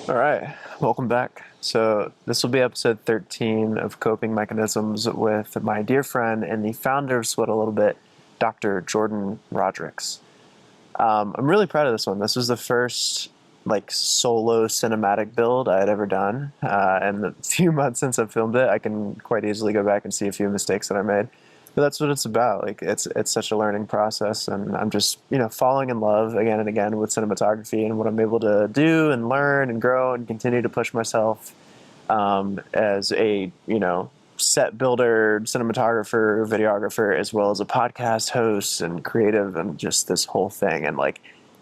All right, welcome back. So, this will be episode 13 of Coping Mechanisms with my dear friend and the founder of Sweat a Little Bit, Dr. Jordan Rodrigues. I'm really proud of this one. This was the first solo cinematic build I had ever done. And the few months since I filmed it, I can quite easily go back and see a few mistakes that I made. But that's what it's about. It's such a learning process, and I'm just falling in love again and again with cinematography and what I'm able to do and learn and grow and continue to push myself as a set builder, cinematographer, videographer, as well as a podcast host and creative, and just this whole thing. And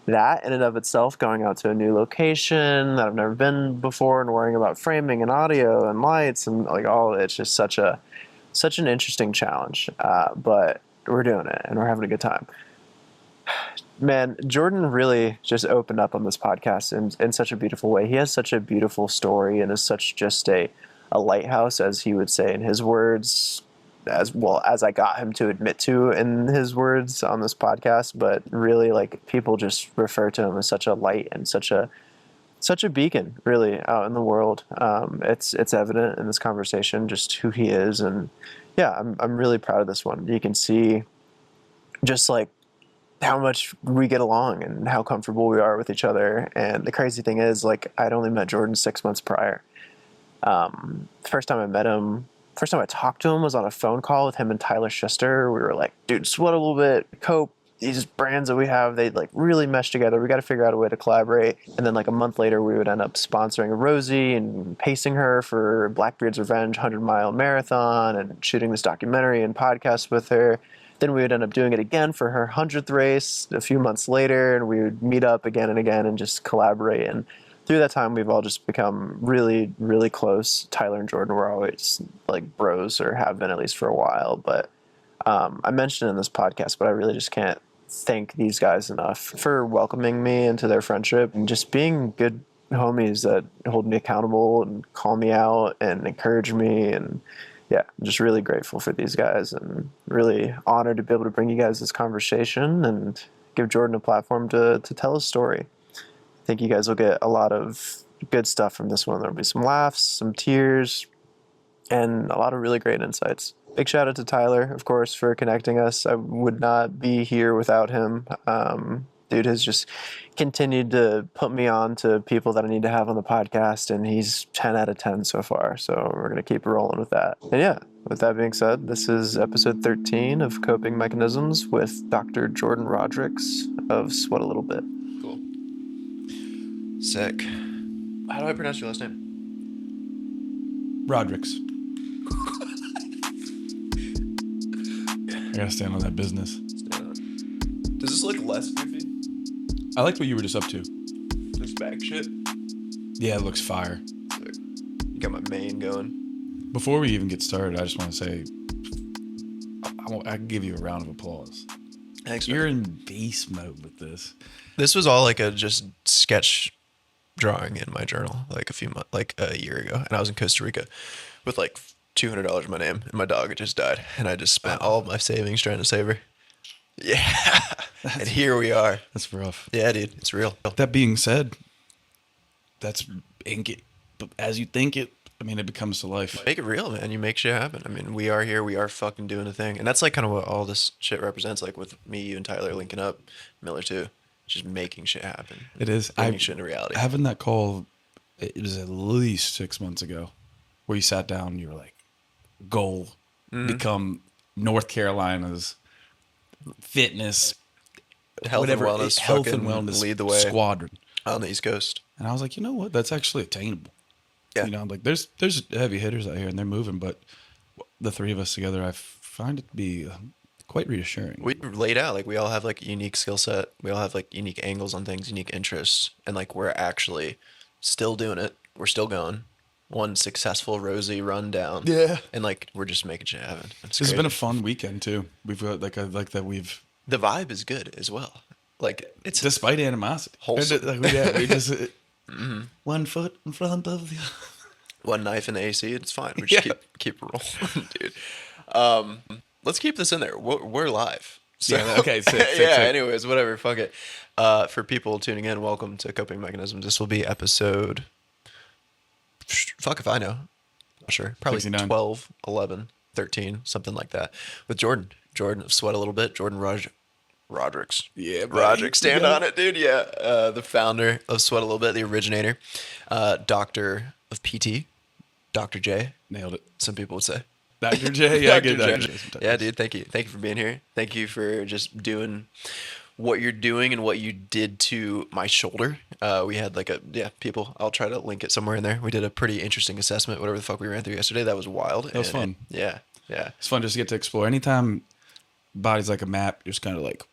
that in and of itself, going out to a new location that I've never been before and worrying about framing and audio and lights and all of it's just such an interesting challenge, but we're doing it and we're having a good time. Man, Jordan really just opened up on this podcast in such a beautiful way. He has such a beautiful story and is such just a lighthouse, as he would say in his words, as well as I got him to admit to in his words on this podcast. But really, people just refer to him as such a light and such a beacon, really, out in the world. It's evident in this conversation just who he is, and yeah, I'm really proud of this one. You can see just how much we get along and how comfortable we are with each other. And the crazy thing is, I'd only met Jordan 6 months prior. First time I met him, first time I talked to him was on a phone call with him and Tyler Schuster. We were like, dude, Sweat a Little Bit, Cope, these brands that we have, they really mesh together. We got to figure out a way to collaborate. And then a month later, we would end up sponsoring Rosie and pacing her for Blackbeard's Revenge 100-mile marathon and shooting this documentary and podcast with her. Then we would end up doing it again for her 100th race a few months later, and we would meet up again and again and just collaborate. And through that time, we've all just become really, really close. Tyler and Jordan were always bros, or have been at least for a while. But I mentioned it in this podcast, but I really just can't thank these guys enough for welcoming me into their friendship and just being good homies that hold me accountable and call me out and encourage me. And yeah, I'm just really grateful for these guys and really honored to be able to bring you guys this conversation and give Jordan a platform to tell his story. I think you guys will get a lot of good stuff from this one. There'll be some laughs, some tears, and a lot of really great insights. Big shout out to Tyler, of course, for connecting us. I would not be here without him. Dude has just continued to put me on to people that I need to have on the podcast, and he's 10 out of 10 so far. So we're going to keep rolling with that. And yeah, with that being said, this is episode 13 of Coping Mechanisms with Dr. Jordan Rodrigues of Sweat a Little Bit. Cool. Sick. How do I pronounce your last name? Rodrigues. I gotta stand on that business. Does this look less goofy? I liked what you were just up to. This back shit? Yeah, it looks fire. Sick. You got my mane going. Before we even get started, I just want to say, I can give you a round of applause. Thanks, You're in beast mode with this. This was all a just sketch drawing in my journal a year ago, and I was in Costa Rica with $200 in my name, and my dog had just died, and I just spent all of my savings trying to save her. Yeah. And here we are. That's rough. Yeah, dude, it's real. That being said, that's ink it, but as you think it, it becomes to life. Make it real, man. You make shit happen. We are here. We are fucking doing a thing. And that's kind of what all this shit represents, with me, you, and Tyler linking up, Miller too. Just making shit happen. It is. Bringing shit into reality. Having that call, it was at least 6 months ago, where you sat down and you were like, goal, become North Carolina's fitness, health and wellness lead the way squadron on the East Coast. And I was like, you know what? That's actually attainable. Yeah. There's heavy hitters out here and they're moving, but the three of us together, I find it to be quite reassuring. We laid out, we all have a unique skill set. We all have unique angles on things, unique interests. And we're actually still doing it. We're still going. One successful Rosie run down. Yeah. And we're just making shit happen. This has been a fun weekend too. We've got the vibe is good as well. It's despite animosity. Wholesome. We just 1 foot in front of the one knife in the AC. It's fine. We just keep rolling, dude. Let's keep this in there. We're live. So, yeah. Okay. Sick. Anyways, whatever. Fuck it. For people tuning in, welcome to Coping Mechanisms. This will be episode Fuck if I know. Not sure. Probably 69. 12, 11, 13, something like that. With Jordan. Jordan, Sweat a Little Bit. Jordan Rodrigues. Yeah, buddy. Rodrigues, stand on it, dude. Yeah. The founder of Sweat a Little Bit, the originator. Doctor of PT. Dr. J, Nailed it. some people would say. Dr. J, yeah, I get Dr. Dr. J. J sometimes. Yeah, dude, thank you. Thank you for being here. Thank you for just doing what you're doing and what you did to my shoulder. We had people, I'll try to link it somewhere in there. We did a pretty interesting assessment, whatever the fuck we ran through yesterday. That was wild. That was fun. Yeah. It's fun just to get to explore. Anytime body's like a map, you're just kind of like,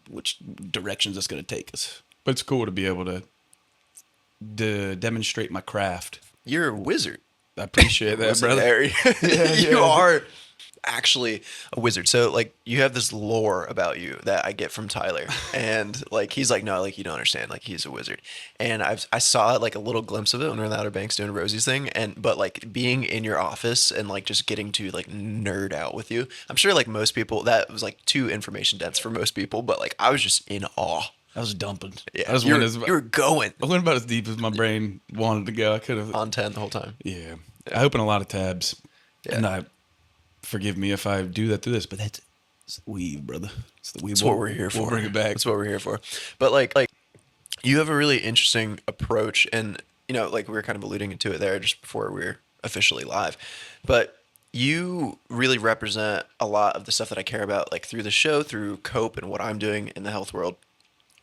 which direction is this going to take us? But it's cool to be able to demonstrate my craft. You're a wizard. I appreciate that, Listen, brother. Harry. You are actually a wizard. So like you have this lore about you that I get from Tyler, and like he's like, no, like you don't understand. Like he's a wizard, and I saw like a little glimpse of it when we were in the Outer Banks doing Rosie's thing, but like being in your office and like just getting to like nerd out with you. I'm sure like most people that was like too information dense for most people, but like I was just in awe. I was dumping. Yeah, I was you were going I went about as deep as my brain wanted to go. I could have. on 10 the whole time. Yeah. I open a lot of tabs. Yeah. And forgive me if I do that through this, but it's the weave, brother. It's the weave. That's what we're here for. We'll bring it back. That's what we're here for. But like you have a really interesting approach, and you know, like we were kind of alluding to it there just before we were officially live. But you really represent a lot of the stuff that I care about, like through the show, through Cope and what I'm doing in the health world.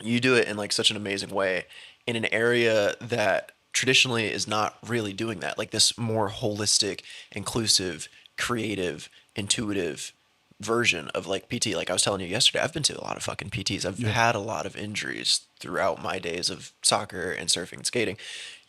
You do it in like such an amazing way in an area that traditionally is not really doing that. Like this more holistic, inclusive, creative, intuitive version of like PT. Like I was telling you yesterday, I've been to a lot of fucking PTs. I've had a lot of injuries throughout my days of soccer and surfing and skating.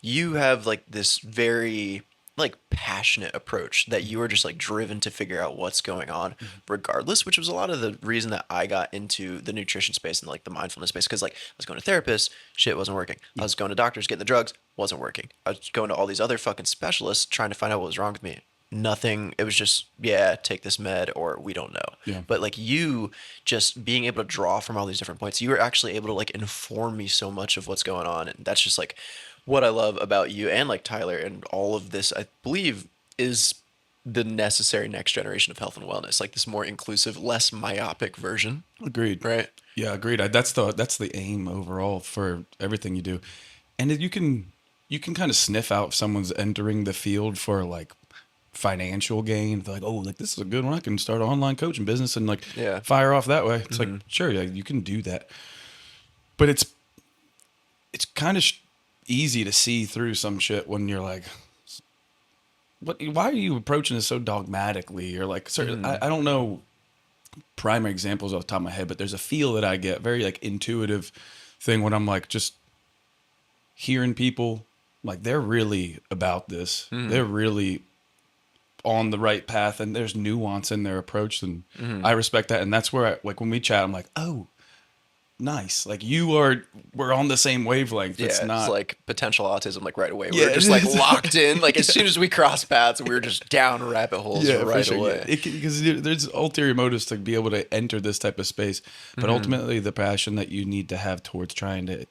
You have like this very like passionate approach that you are just like driven to figure out what's going on regardless, which was a lot of the reason that I got into the nutrition space and like the mindfulness space. Cause like I was going to therapists, shit wasn't working. I was going to doctors, getting the drugs, wasn't working. I was going to all these other fucking specialists trying to find out what was wrong with me. Nothing. It was just, yeah, take this med or we don't know. Yeah. But like you just being able to draw from all these different points, you were actually able to like inform me so much of what's going on. And that's just like what I love about you and like Tyler and all of this, I believe is the necessary next generation of health and wellness, like this more inclusive, less myopic version. Agreed. Right. Yeah, agreed. That's the aim overall for everything you do. And you can kind of sniff out if someone's entering the field for like financial gain. They're like, oh, like this is a good one. I can start an online coaching business and like fire off that way. It's like, sure, yeah, you can do that. But it's kind of easy to see through some shit when you're like, why are you approaching this so dogmatically? Or like, certain, I don't know primary examples off the top of my head, but there's a feel that I get, very like intuitive thing when I'm like just hearing people like they're really about this. They're really on the right path and there's nuance in their approach. And I respect that. And that's where like when we chat, I'm like, oh, nice. Like we're on the same wavelength. Yeah, It's not it's like potential autism, like right away. Yeah, We're just like locked in. Like as soon as we cross paths, we were just down rabbit holes right away. Because there's ulterior motives to be able to enter this type of space, but ultimately the passion that you need to have towards trying to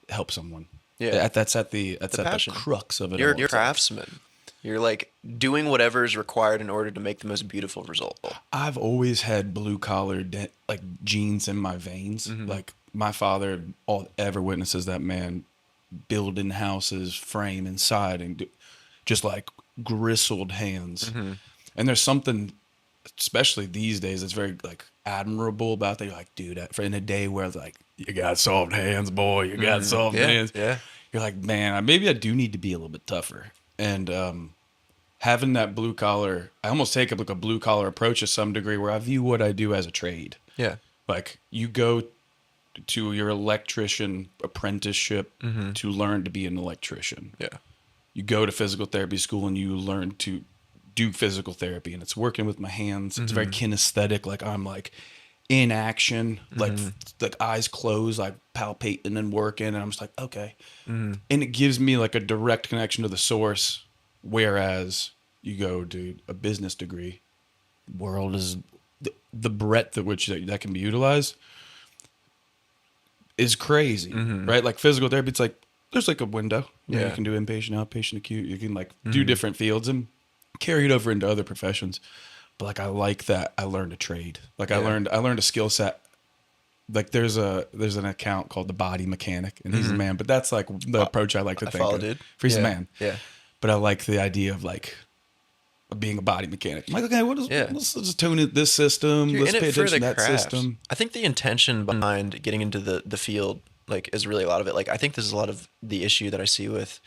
help someone. Yeah, That's at the passion. crux of it. You're all. a craftsman. You're like doing whatever is required in order to make the most beautiful result. I've always had blue collar like genes in my veins. Like my father, all ever witnesses that man building houses, frame inside, and just like gristled hands. And there's something, especially these days, that's very like admirable about that. You're like, dude, in a day where it's like you got soft hands, boy, you got soft hands. Yeah. You're like, man, maybe I do need to be a little bit tougher. And having that blue collar, I almost take like a blue collar approach to some degree where I view what I do as a trade. Yeah. Like you go to your electrician apprenticeship to learn to be an electrician. Yeah. You go to physical therapy school and you learn to do physical therapy, and it's working with my hands. It's very kinesthetic. Like I'm like in action, like eyes closed, like palpating and working. And I'm just like, okay. And it gives me like a direct connection to the source. Whereas you go to a business degree, world is the breadth at which that can be utilized is crazy, right? Like physical therapy, it's like there's like a window. You know, you Yeah. can do inpatient, outpatient, acute. You can like do different fields and carry it over into other professions. But like I like that I learned a trade. Like Yeah. I learned a skill set. Like there's an account called the Body Mechanic, and he's the man. But that's like the approach I like to I think follow, of. dude. For he's the Yeah. man. Yeah. But I like the idea of like being a body mechanic. I'm like, okay, Yeah. let's just tune in this system. You're Let's in pay it for attention the to that craft. system. I think the intention behind getting into the field like is really a lot of it. Like I think this is a lot of the issue that I see with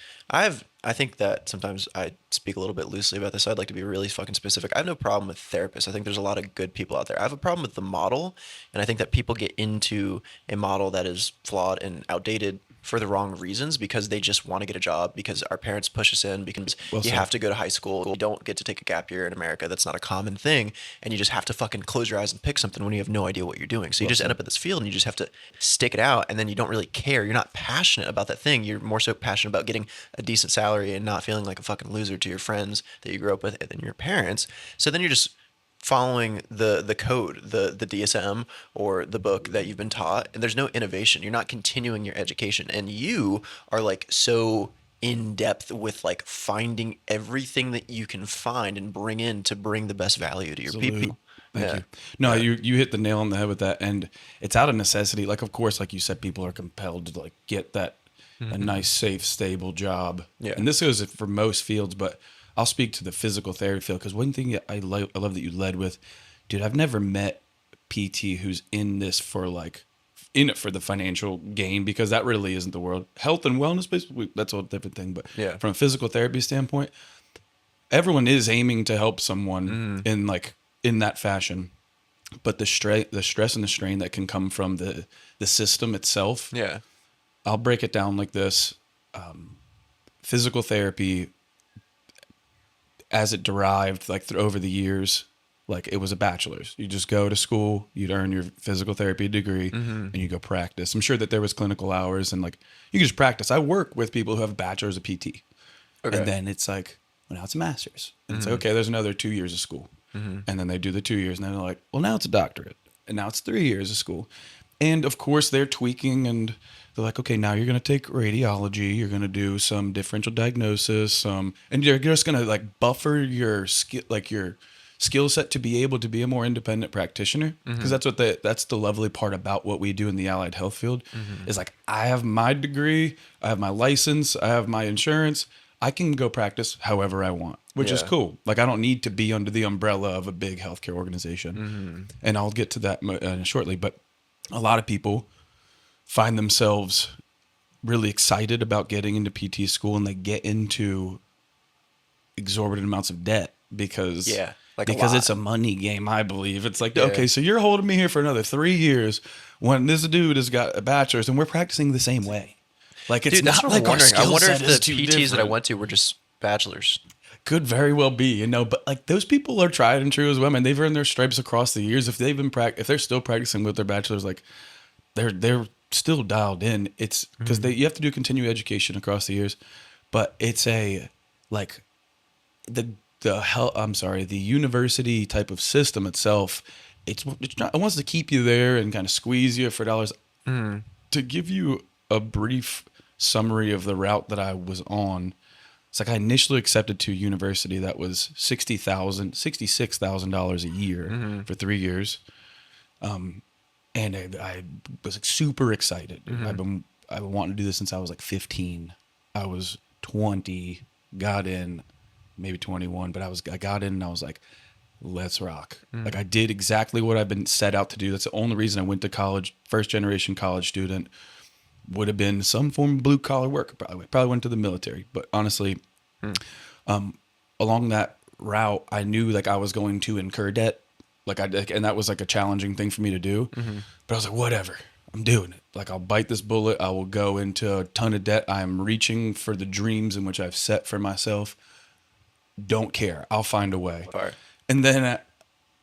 I think that sometimes I speak a little bit loosely about this. So I'd like to be really fucking specific. I have no problem with therapists. I think there's a lot of good people out there. I have a problem with the model, and I think that people get into a model that is flawed and outdated for the wrong reasons because they just want to get a job because our parents push us in because Well you said. have to go to high school. You don't get to take a gap year in America. That's not a common thing. And you just have to fucking close your eyes and pick something when you have no idea what you're doing. So you just end up at this field and you just have to stick it out, and then you don't really care. You're not passionate about that thing. You're more so passionate about getting a decent salary and not feeling like a fucking loser to your friends that you grew up with and then your parents. So then you're just following the code, the DSM or the book that you've been taught, and there's no innovation. You're not continuing your education, and you are like so in depth with like finding everything that you can find and bring in to bring the best value to your Salute. people. Thank Yeah. you. No, Yeah. you hit the nail on the head with that, and it's out of necessity. Like, of course, like you said, people are compelled to like get that a nice, safe, stable job. Yeah. And this goes for most fields, but I'll speak to the physical therapy field because one thing that I love that you led with, dude. I've never met PT who's in this for like in it for the financial gain because that really isn't the world. Health and wellness, basically, that's a whole different thing. But Yeah. from a physical therapy standpoint, everyone is aiming to help someone in like in that fashion, but the stress and the strain that can come from the system itself. Yeah. I'll break it down like this: physical therapy, as it derived like over the years, like it was a bachelor's. You just go to school, you'd earn your physical therapy degree, and you go practice. I'm sure that there was clinical hours and like you could just practice. I work with people who have a bachelor's of PT, Okay. and then it's like, well, now it's a master's, and it's like, okay, there's another 2 years of school, and then they do the 2 years, and then they're like, well, now it's a doctorate, and now it's 3 years of school, and of course they're tweaking, and they're like, okay, now you're gonna take radiology, you're gonna do some differential diagnosis, and you're just gonna like buffer your skill, like your skill set to be able to be a more independent practitioner, because that's the lovely part about what we do in the allied health field is like I have my degree, I have my license, I have my insurance. I can go practice however I want, which is Yeah. cool. Like I don't need to be under the umbrella of a big healthcare organization. And I'll get to that shortly. But a lot of people find themselves really excited about getting into PT school, and they get into exorbitant amounts of debt because Yeah, like a because lot. it's a money game. I believe it's like, Yeah. okay, so you're holding me here for another 3 years when this dude has got a bachelor's and we're practicing the same way. Like it's Dude, that's not what I'm like our wondering. I skill wonder set if is the too PTs that I different. went to were just bachelors. Could very well be, you know, but like those people are tried and true as well. Man, they've earned their stripes across the years. If they've been if they're still practicing with their bachelors, like they're still dialed in. It's because you have to do continuing education across the years, but it's a like the university type of system itself. It's not, it wants to keep you there and kind of squeeze you for dollars. To give you a brief summary of the route that I was on, it's like I initially accepted to a university that was $66,000 a year for 3 years. And I was like super excited. I've been wanting to do this since I was like 15. I was 20, got in, maybe 21, but I got in and I was like, let's rock. Like I did exactly what I've been set out to do. That's the only reason I went to college. First generation college student. Would have been some form of blue collar work. Probably went to the military, but honestly, along that route, I knew like I was going to incur debt. And that was like a challenging thing for me to do, but I was like, whatever, I'm doing it. Like I'll bite this bullet. I will go into a ton of debt. I'm reaching for the dreams in which I've set for myself. Don't care. I'll find a way. Fire. And then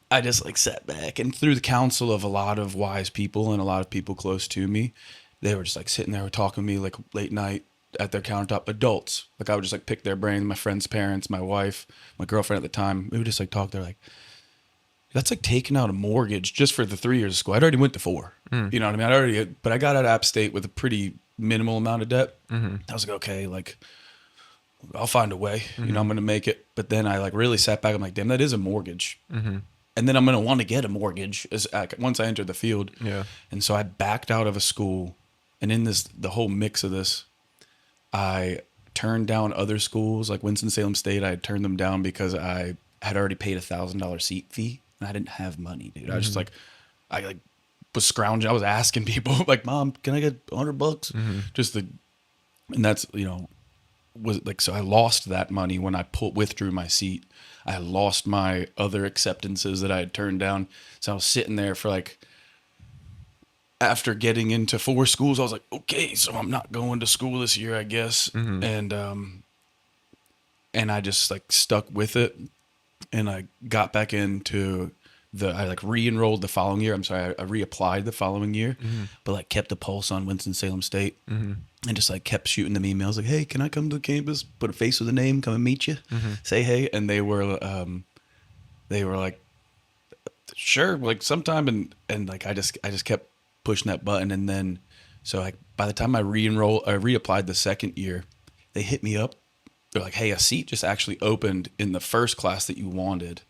I just like sat back, and through the counsel of a lot of wise people and a lot of people close to me, they were just like sitting there talking to me like late night at their countertop, adults. Like I would just like pick their brain, my friend's parents, my wife, my girlfriend at the time. We would just like talk. They're like, that's like taking out a mortgage just for the 3 years of school. I'd already went to 4. You know what I mean? But I got out of App State with a pretty minimal amount of debt. I was like, okay, like I'll find a way, you know, I'm going to make it. But then I like really sat back. I'm like, damn, that is a mortgage. And then I'm going to want to get a mortgage once I enter the field. Yeah. And so I backed out of a school, and in the whole mix of this, I turned down other schools like Winston-Salem State. I had turned them down because I had already paid $1,000 seat fee, and I didn't have money, dude. I was just like, I like was scrounging. I was asking people like, Mom, can I get $100? And that's, you know, was like, so I lost that money when I withdrew my seat. I lost my other acceptances that I had turned down. So I was sitting there for like, after getting into 4 schools, I was like, okay, so I'm not going to school this year, I guess. And I just like stuck with it, and I got back into I like re-enrolled the following year. I'm sorry, I reapplied the following year, but like kept the pulse on Winston-Salem State, and just like kept shooting them emails like, hey, can I come to campus, put a face with a name, come and meet you, say hey. And they were like, sure, like sometime. And like, I just kept pushing that button. And then, so like by the time I reapplied the second year, they hit me up. They're like, hey, a seat just actually opened in the first class that you wanted.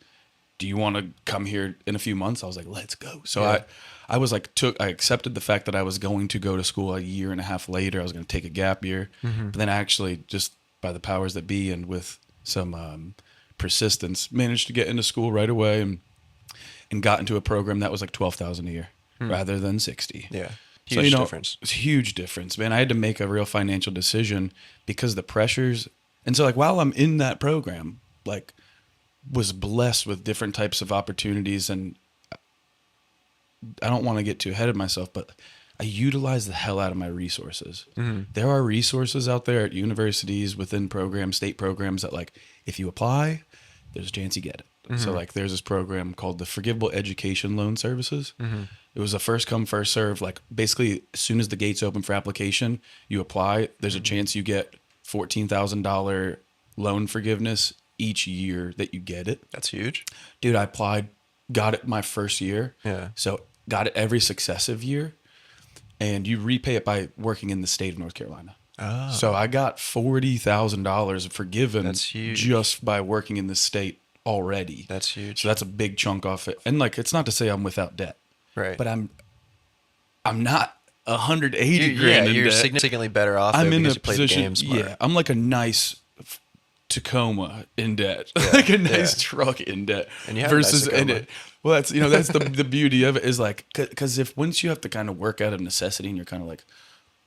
Do you want to come here in a few months? I was like, let's go. So I was like, I accepted the fact that I was going to go to school a year and a half later. I was going to take a gap year, but then I actually, just by the powers that be and with some persistence, managed to get into school right away and got into a program that was like $12,000 a year rather than 60. Yeah. Huge Difference. It's a huge difference, man. I had to make a real financial decision because the pressures. And so like, while I'm in that program, like, was blessed with different types of opportunities, and I don't want to get too ahead of myself, but I utilize the hell out of my resources. There are resources out there at universities, within programs, state programs, that like, if you apply, there's a chance you get it. So like, there's this program called the Forgivable Education Loan Services. It was a first come, first serve. Like, basically, as soon as the gates open for application, you apply, there's a chance you get $14,000 loan forgiveness each year that you get it. That's huge. Dude, I applied, got it my first year. Yeah. So got it every successive year. And you repay it by working in the state of North Carolina. Oh. So I got $40,000 forgiven. That's huge. Just by working in the state already. That's huge. So that's a big chunk off it. And like, it's not to say I'm without debt. Right. But I'm not 180 grand yeah, in you're debt. significantly better off. I'm though, in a because you played the position. game smart. Yeah, I'm like a nice Tacoma in debt, like a nice truck in debt, And you have a nice versus in Tacoma. it. Well, that's that's the beauty of it, is like, because if once you have to kind of work out of necessity, and you're kind of like,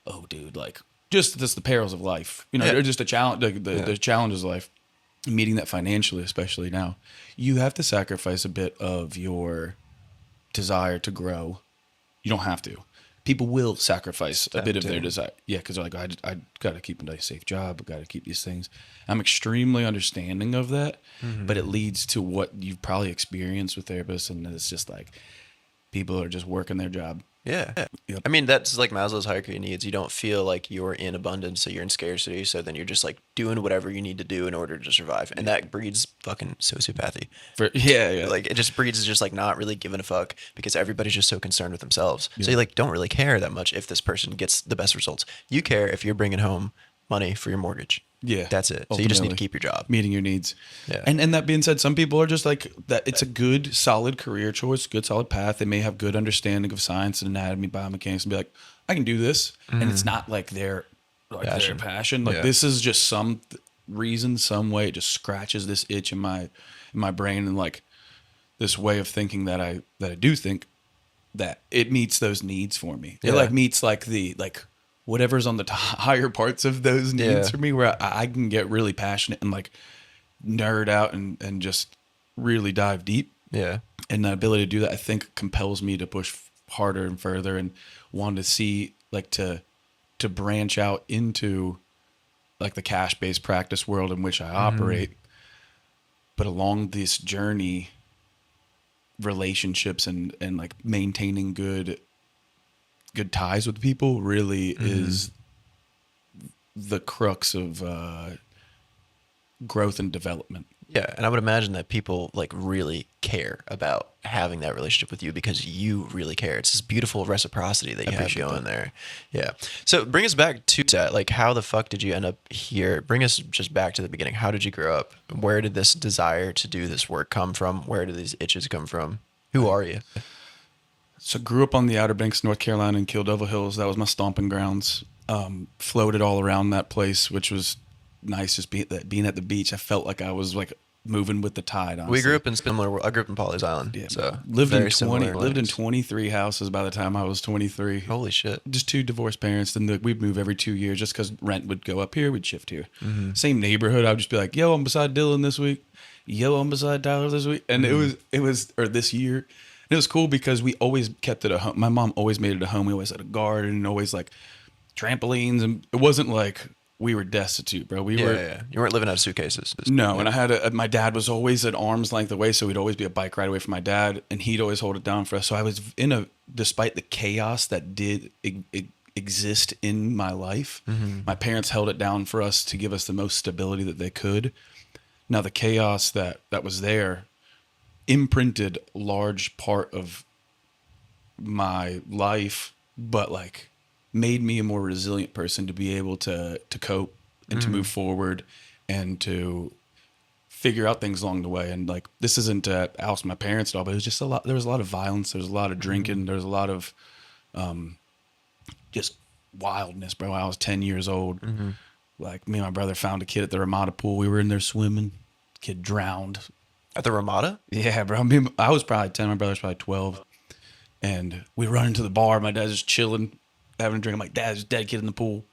oh, dude, like just the perils of life, you know, Yeah. they're just a challenge, the challenges of life, meeting that financially, especially now, you have to sacrifice a bit of your desire to grow. You don't have to. People will sacrifice a bit of their desire. Yeah, because they're like, I got to keep a nice, safe job. I got to keep these things. I'm extremely understanding of that, but it leads to what you've probably experienced with therapists, and it's just like people are just working their job. Yeah. Yep. I mean, that's like Maslow's hierarchy of needs. You don't feel like you're in abundance, so you're in scarcity. So then you're just like doing whatever you need to do in order to survive. And that breeds fucking sociopathy. Yeah. Like, it just breeds just like not really giving a fuck because everybody's just so concerned with themselves. So you like don't really care that much if this person gets the best results. You care if you're bringing home money for your mortgage. Yeah. That's it. So you just need to Ultimately, keep your job. meeting your needs. Yeah. And that being said, some people are just like that. It's a good, solid career choice, good, solid path. They may have good understanding of science and anatomy, biomechanics, and be like, I can do this. And it's not like their passion. Like, this is just some reason, some way, it just scratches this itch in my brain, and like this way of thinking that I do think that it meets those needs for me. It like meets like the whatever's on the higher parts of those needs for me, where I can get really passionate and like nerd out and just really dive deep. Yeah. And that ability to do that, I think, compels me to push harder and further, and want to see like to branch out into like the cash-based practice world in which I operate. But along this journey, relationships and like maintaining good ties with people really is the crux of growth and development. Yeah, and I would imagine that people like really care about having that relationship with you because you really care. It's this beautiful reciprocity that you have appreciate going that. there. Yeah. So bring us back to that. Like, how the fuck did you end up here? Bring us just back to the beginning. How did you grow up? Where did this desire to do this work come from? Where did these itches come from? Who are you? So grew up on the Outer Banks, North Carolina, in Kill Devil Hills. That was my stomping grounds. Floated all around that place, which was nice. Just being at the beach, I felt like I was like moving with the tide. Honestly. We grew up in similar. I grew up in Pawleys Island. Yeah, So lived in very similar 23 houses by the time I was 23. Holy shit. Just two divorced parents. Then we'd move every 2 years just because rent would go up here. We'd shift here. Same neighborhood. I would just be like, "Yo, I'm beside Dylan this week. Yo, I'm beside Tyler this week." And it was or this year. And it was cool because we always kept it a home. My mom always made it a home. We always had a garden and always like trampolines, and it wasn't like we were destitute, bro. We were. Yeah. You weren't living out of suitcases. No, and I had my dad was always at arm's length away, so we'd always be a bike ride away from my dad, and he'd always hold it down for us. So I was despite the chaos that did exist in my life, my parents held it down for us to give us the most stability that they could. Now the chaos that was there imprinted a large part of my life, but like made me a more resilient person to be able to cope and to move forward and to figure out things along the way. And like, this isn't to oust my parents at all, but it was just there was a lot of violence. There was a lot of drinking. There was a lot of just wildness, bro. I was 10 years old. Like, me and my brother found a kid at the Ramada pool. We were in there swimming. Kid drowned. At the Ramada? Yeah, bro. I was probably 10. My brother's probably 12. And we run into the bar. My dad's just chilling, having a drink. I'm like, "Dad, there's a dead kid in the pool."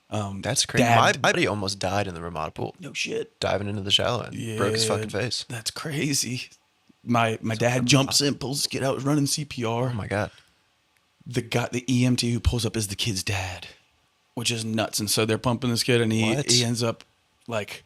That's crazy. Dad- My buddy almost died in the Ramada pool. No shit. Diving into the shallow end. Broke his fucking face. That's crazy. My dad jumps in, pulls this kid out, running CPR. Oh my God. The EMT who pulls up is the kid's dad, which is nuts. And so they're pumping this kid, and he ends up like,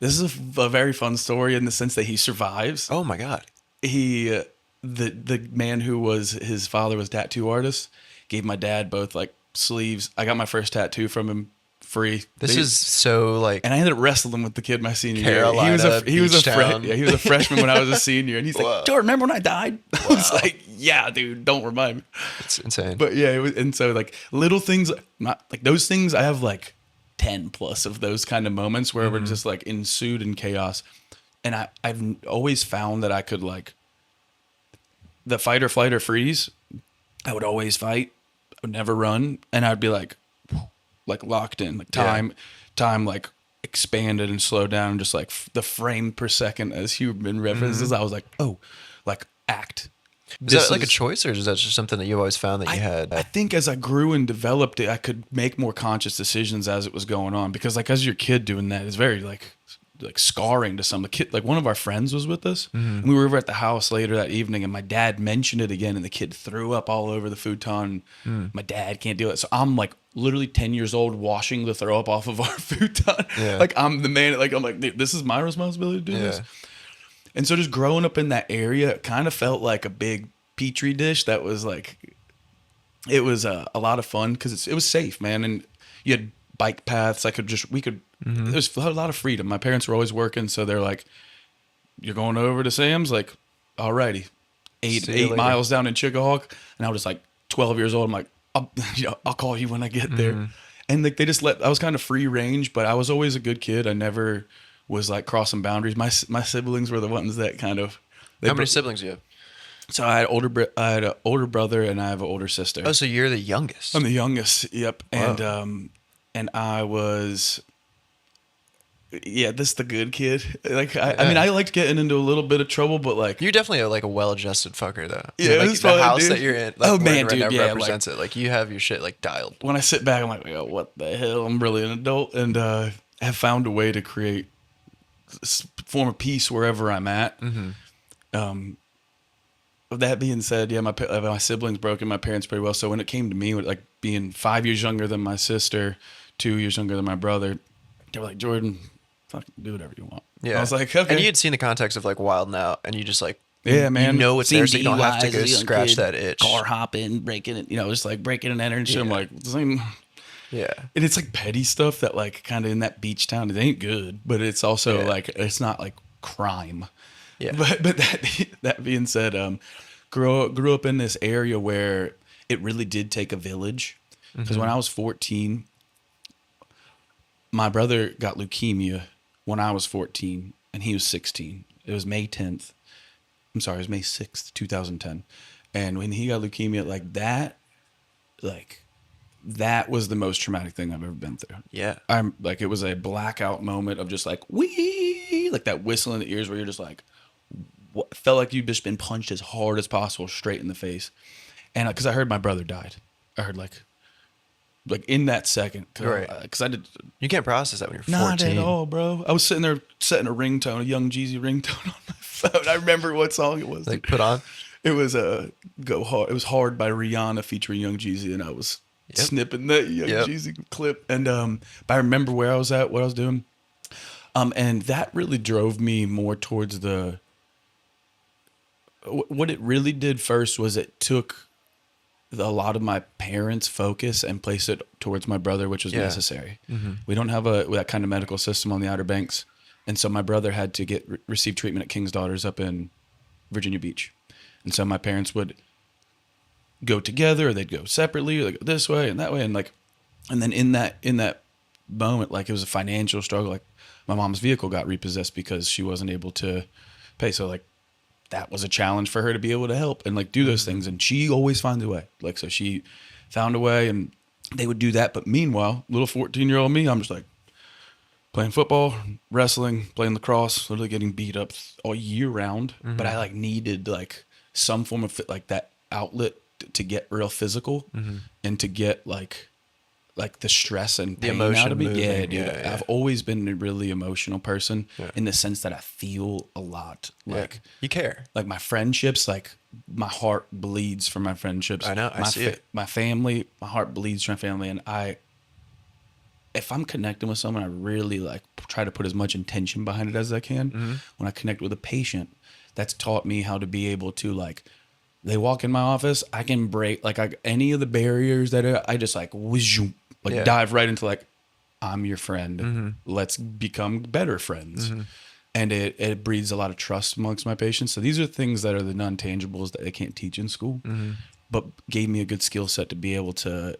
this is a very fun story in the sense that he survives. Oh my God. He the man who was his father was a tattoo artist, gave my dad both like sleeves. I got my first tattoo from him free. This is so like, and I ended up wrestling with the kid my senior Carolina, year. He was Beach a freshman when I was a senior, and he's like, "Jordan, remember when I died?" I was like, "Yeah, dude, don't remind me." it's insane. But yeah, it was, and so like little things, not like those things. I have like 10 plus of those kind of moments where we're just like ensued in chaos, and I've always found that I could like the fight or flight or freeze. I would always fight. I would never run, and I'd be like locked in, like time like expanded and slowed down, just like the frame per second as human references. I was like, oh, like act. Is that like a choice, or is that just something that you always found that you had? I think as I grew and developed it, I could make more conscious decisions as it was going on, because like as your kid doing that is very like scarring to some. The kid, like one of our friends was with us, and we were over at the house later that evening, and my dad mentioned it again, and the kid threw up all over the futon. My dad can't do it, so I'm like literally 10 years old washing the throw up off of our futon. Like I'm the man. Like I'm like, this is my responsibility to do this. And so just growing up in that area, it kind of felt like a big petri dish that was like, it was a lot of fun because it was safe, man. And you had bike paths. There was a lot of freedom. My parents were always working, so they're like, "You're going over to Sam's?" Like, alrighty. 8 miles down in Chickahawk. And I was like 12 years old. I'm like, I'll call you when I get there. And like, I was kind of free range, but I was always a good kid. I never was like crossing boundaries. My siblings were the ones that kind of. How many siblings do you have? So I had an older brother, and I have an older sister. Oh, so you're the youngest. I'm the youngest. Yep. Wow. And I was, this the good kid. Like I mean, I liked getting into a little bit of trouble, but like You're definitely like a well-adjusted fucker, though. Yeah, like it was the fun, house dude. that you're in. Oh, Like, man, right dude, now yeah, represents it. Like you have your shit like dialed. when I sit back, I'm like, what the hell? I'm really an adult, and have found a way to create form of peace wherever I'm at. With that being said, my siblings broke and my parents pretty well. So when it came to me, with like being 5 years younger than my sister, 2 years younger than my brother, they were like, "Jordan, fucking do whatever you want." Yeah. I was like, okay. And you had seen the context of like Wild 'N Out, and you just like, Yeah, man. You know it's there, so you don't have to DUIs go as a young scratch kid, that itch. Car hopping, breaking it, just like breaking and entering shit. I'm like, this ain't. Yeah. And it's like petty stuff that like kind of in that beach town, it ain't good, but it's also like, it's not like crime. Yeah. But that being said, grew up in this area where it really did take a village. Because when I was 14, my brother got leukemia when I was 14 and he was 16. It was May 10th. I'm sorry, it was May 6th, 2010. And when he got leukemia that was the most traumatic thing I've ever been through. Yeah. I'm like, it was a blackout moment of just like, wee, like that whistle in the ears where you're just like, what, felt like you'd just been punched as hard as possible straight in the face. And because I heard my brother died. I heard like in that second. Right. Because I did. You can't process that when you're 14. Not at all, bro. I was sitting there setting a ringtone, a Young Jeezy ringtone on my phone. I remember what song it was. Like put on. It was Go Hard. It was Hard by Rihanna featuring Young Jeezy, and I was snipping that Young Jeezy clip. And but I remember where I was at, what I was doing. And that really drove me more towards what it really did first was it took a lot of my parents' focus and placed it towards my brother, which was necessary. We don't have that kind of medical system on the Outer Banks. And so my brother had to receive treatment at King's Daughters up in Virginia Beach. And so my parents would go together, or they'd go separately, or they'd go this way and that way. And then in that moment, like it was a financial struggle. Like my mom's vehicle got repossessed because she wasn't able to pay. So like that was a challenge for her to be able to help and like do those things. And she always finds a way. Like, so she found a way and they would do that. But meanwhile, little 14-year-old me, I'm just like playing football, wrestling, playing lacrosse, literally getting beat up all year round. But I like needed like some form of like that outlet to get real physical and to get like the stress and pain the emotion out of me. moving. Yeah, dude. I've always been a really emotional person in the sense that I feel a lot. Like you care. Like my friendships, like my heart bleeds for my friendships. I know. I see it. My family, my heart bleeds for my family. And if I'm connecting with someone, I really like try to put as much intention behind it as I can. When I connect with a patient, that's taught me how to be able to like, they walk in my office, I can break like any of the barriers that I just like dive right into like, I'm your friend. Let's become better friends. And it breeds a lot of trust amongst my patients. So these are things that are the non-tangibles that they can't teach in school, but gave me a good skill set to be able to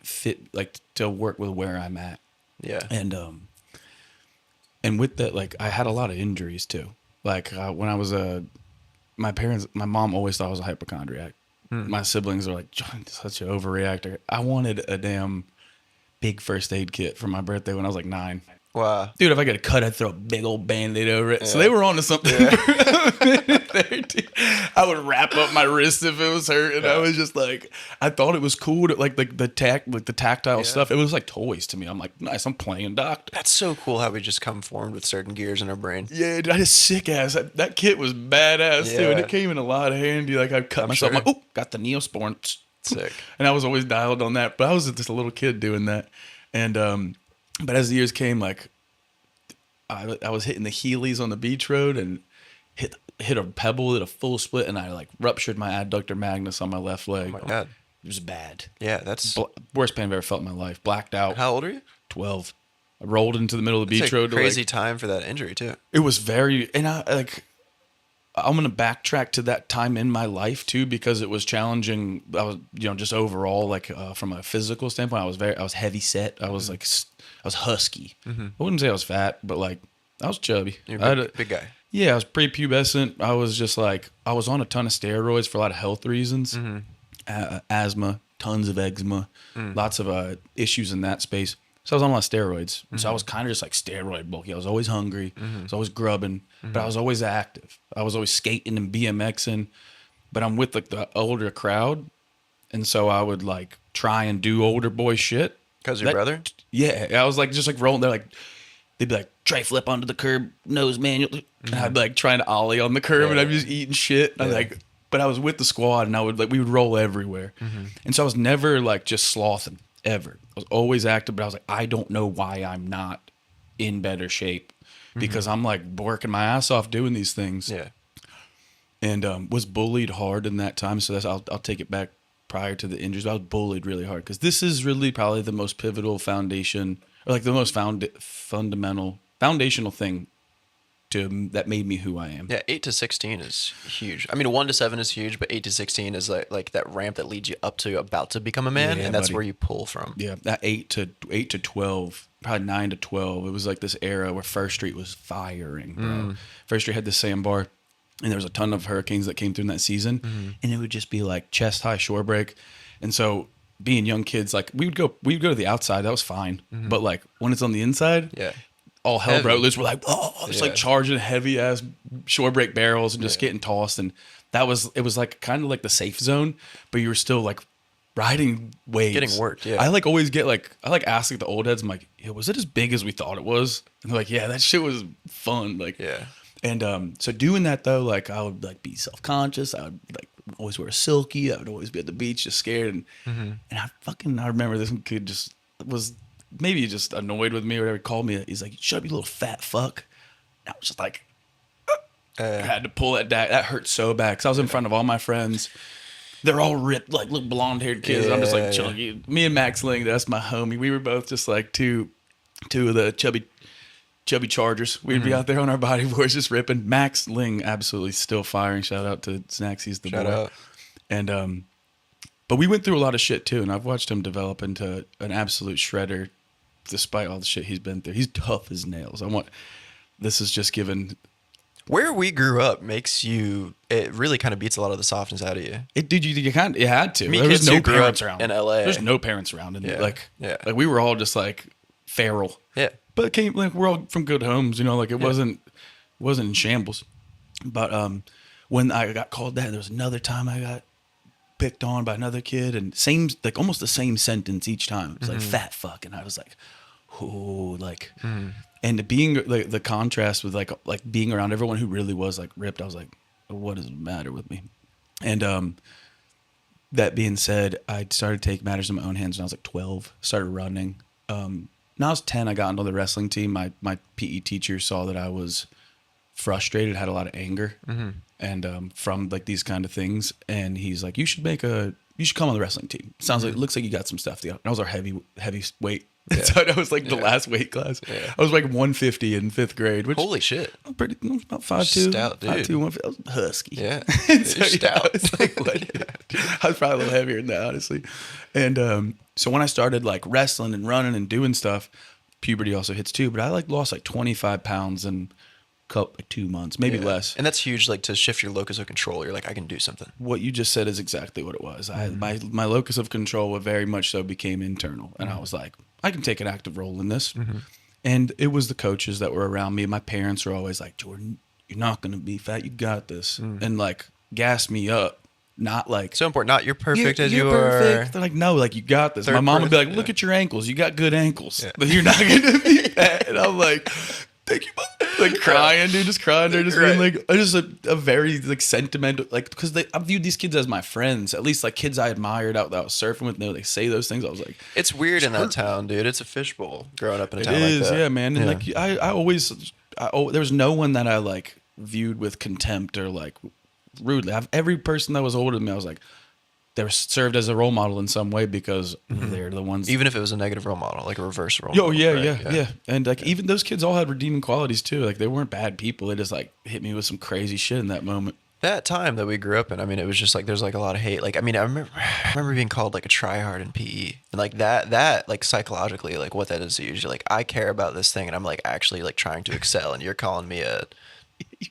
fit, like to work with where I'm at. Yeah. And with that, like I had a lot of injuries too. Like when I was my mom always thought I was a hypochondriac. My siblings are like, John, such an overreactor. I wanted a damn big first aid kit for my birthday when I was like 9. Wow. Dude, if I get a cut, I'd throw a big old Band-Aid over it. Yeah. So they were on to something there, dude. I would wrap up my wrist if it was hurt. And I was just like, I thought it was cool to like the tactile stuff. It was like toys to me. I'm like, nice, I'm playing doctor. That's so cool how we just come formed with certain gears in our brain. Yeah, dude, I just sick ass. That kit was badass too. And it came in a lot of handy. Like I'd cut myself. I'm like, oh, got the Neosporin. Sick. And I was always dialed on that. But I was just a little kid doing that. And but as the years came, like I was hitting the Heelys on the beach road and hit a pebble, did a full split, and I like ruptured my adductor magnus on my left leg. Oh my God. It was bad. Yeah, that's worst pain I've ever felt in my life. Blacked out. How old are you? 12. I rolled into the middle of the beach road. Crazy time for that injury too. It was very, and I'm gonna backtrack to that time in my life too because it was challenging. I was, just overall like from a physical standpoint, I was heavy set. I was I was husky. I wouldn't say I was fat, but like I was chubby. You're a big guy. Yeah, I was prepubescent. I was just like I was on a ton of steroids for a lot of health reasons, asthma, tons of eczema, lots of issues in that space. So I was on a lot of steroids. So I was kind of just like steroid bulky. I was always hungry. I was always grubbing, but I was always active. I was always skating and BMXing, but I'm with like the older crowd. And so I would like try and do older boy shit. Because your brother? Yeah. I was like, just like rolling. They'd be like, try flip onto the curb, nose manual. And I'd be like trying to ollie on the curb and I'd be just eating shit. And but I was with the squad and we would roll everywhere. And so I was never like just slothing ever. I was always active, but I was like, I don't know why I'm not in better shape because I'm like working my ass off doing these things. Yeah. And was bullied hard in that time. So I'll take it back prior to the injuries. I was bullied really hard because this is really probably the most pivotal foundation, or like the most foundational thing that made me who I am. Yeah, 8 to 16 is huge. I mean, 1 to 7 is huge, but 8 to 16 is like that ramp that leads you up to about to become a man, Yeah, and that's buddy. where you pull from. Yeah, that 8 to 12, probably 9 to 12. It was like this era where First Street was firing, bro. First Street had the sandbar, and there was a ton of hurricanes that came through in that season, and it would just be like chest high shore break. And so being young kids, like we'd go to the outside, that was fine, but like when it's on the inside, Yeah. all hell Heavy. broke loose. We're like, oh, it's like charging heavy ass shore break barrels and just getting tossed. And it was like kind of like the safe zone, but you were still like riding waves. Getting worked, yeah. I like always get like, I like ask like the old heads, I'm like, yeah, was it as big as we thought it was? And they're like, yeah, that shit was fun. Like, Yeah. And so doing that though, like I would like be self-conscious. I would like always wear a silky. I would always be at the beach just scared. And I remember this kid just was maybe just annoyed with me or whatever. He called me. He's like, shut up, you little fat fuck. And I was just like, I had to pull that back. That hurt so bad because I was in front of all my friends. They're all ripped, like little blonde-haired kids. I'm just like chilling. Me and Max Ling, that's my homie. We were both just like two of the chubby chargers. We'd be out there on our bodyboards just ripping. Max Ling absolutely still firing. Shout out to Snacks. He's the Shout boy. out. And but we went through a lot of shit too, and I've watched him develop into an absolute shredder despite all the shit he's been through. He's tough as nails. This is just given. Where we grew up makes you. It really kind of beats a lot of the softness out of you. You had to. Me, There was kids no who grew parents up around in LA. There's no parents around, and Yeah. like Yeah. we were all just like feral. Yeah. But we're all from good homes, like it wasn't in shambles. But when I got called that, there was another time I got picked on by another kid, and almost the same sentence each time. It was like fat fuck, and I was like, oh, like, and being like the contrast with like being around everyone who really was like ripped, I was like, what is the matter with me? And that being said, I started to take matters in my own hands when I was like 12. Started running. When I was 10, I got into the wrestling team. My PE teacher saw that I was frustrated, had a lot of anger, and from like these kind of things. And he's like, you should come on the wrestling team. Sounds like, looks like you got some stuff together. And I was our heavy weight. Yeah. So I was like the last weight class. Yeah. I was like 150 in 5th grade. Which Holy shit! I'm pretty about 5'2". Stout, dude. 5'2", 150. I was husky. Yeah. So, Stout. I was like, I was probably a little heavier than that, honestly. And so when I started like wrestling and running and doing stuff, puberty also hits too. But I like lost like 25 pounds in like 2 months, maybe less. And that's huge, like to shift your locus of control. You're like, I can do something. What you just said is exactly what it was. My locus of control very much so became internal. And I was like, I can take an active role in this. And it was the coaches that were around me. My parents were always like, Jordan, you're not going to be fat. You got this. And like gas me up. Not like, So important. Not you're perfect as you're you perfect. are. They're like, no, like you got this. Third My mom would be like, person, look at your ankles. You got good ankles. Yeah. But you're not going to be fat. And I'm like, thank you, Mom. Like crying, dude, just crying. They're just being like, just a very like sentimental, like, because I viewed these kids as my friends, at least like kids I admired out that I was surfing with. They say those things. I was like, It's weird in that town, dude. It's a fishbowl growing up in a it town is, like that. yeah, man. And like, I always, there was no one that I like viewed with contempt or like rudely. Every person that was older than me, I was like, they were served as a role model in some way because they're the ones. Even if it was a negative role model, like a reverse role Oh model. yeah, right? yeah. And like even those kids all had redeeming qualities too. Like they weren't bad people. They just like hit me with some crazy shit in that moment. That time that we grew up in, I mean, it was just like there's like a lot of hate. Like, I mean, I remember being called like a tryhard in PE, and like that like psychologically, like what that is usually like I care about this thing, and I'm like actually like trying to excel, and you're calling me a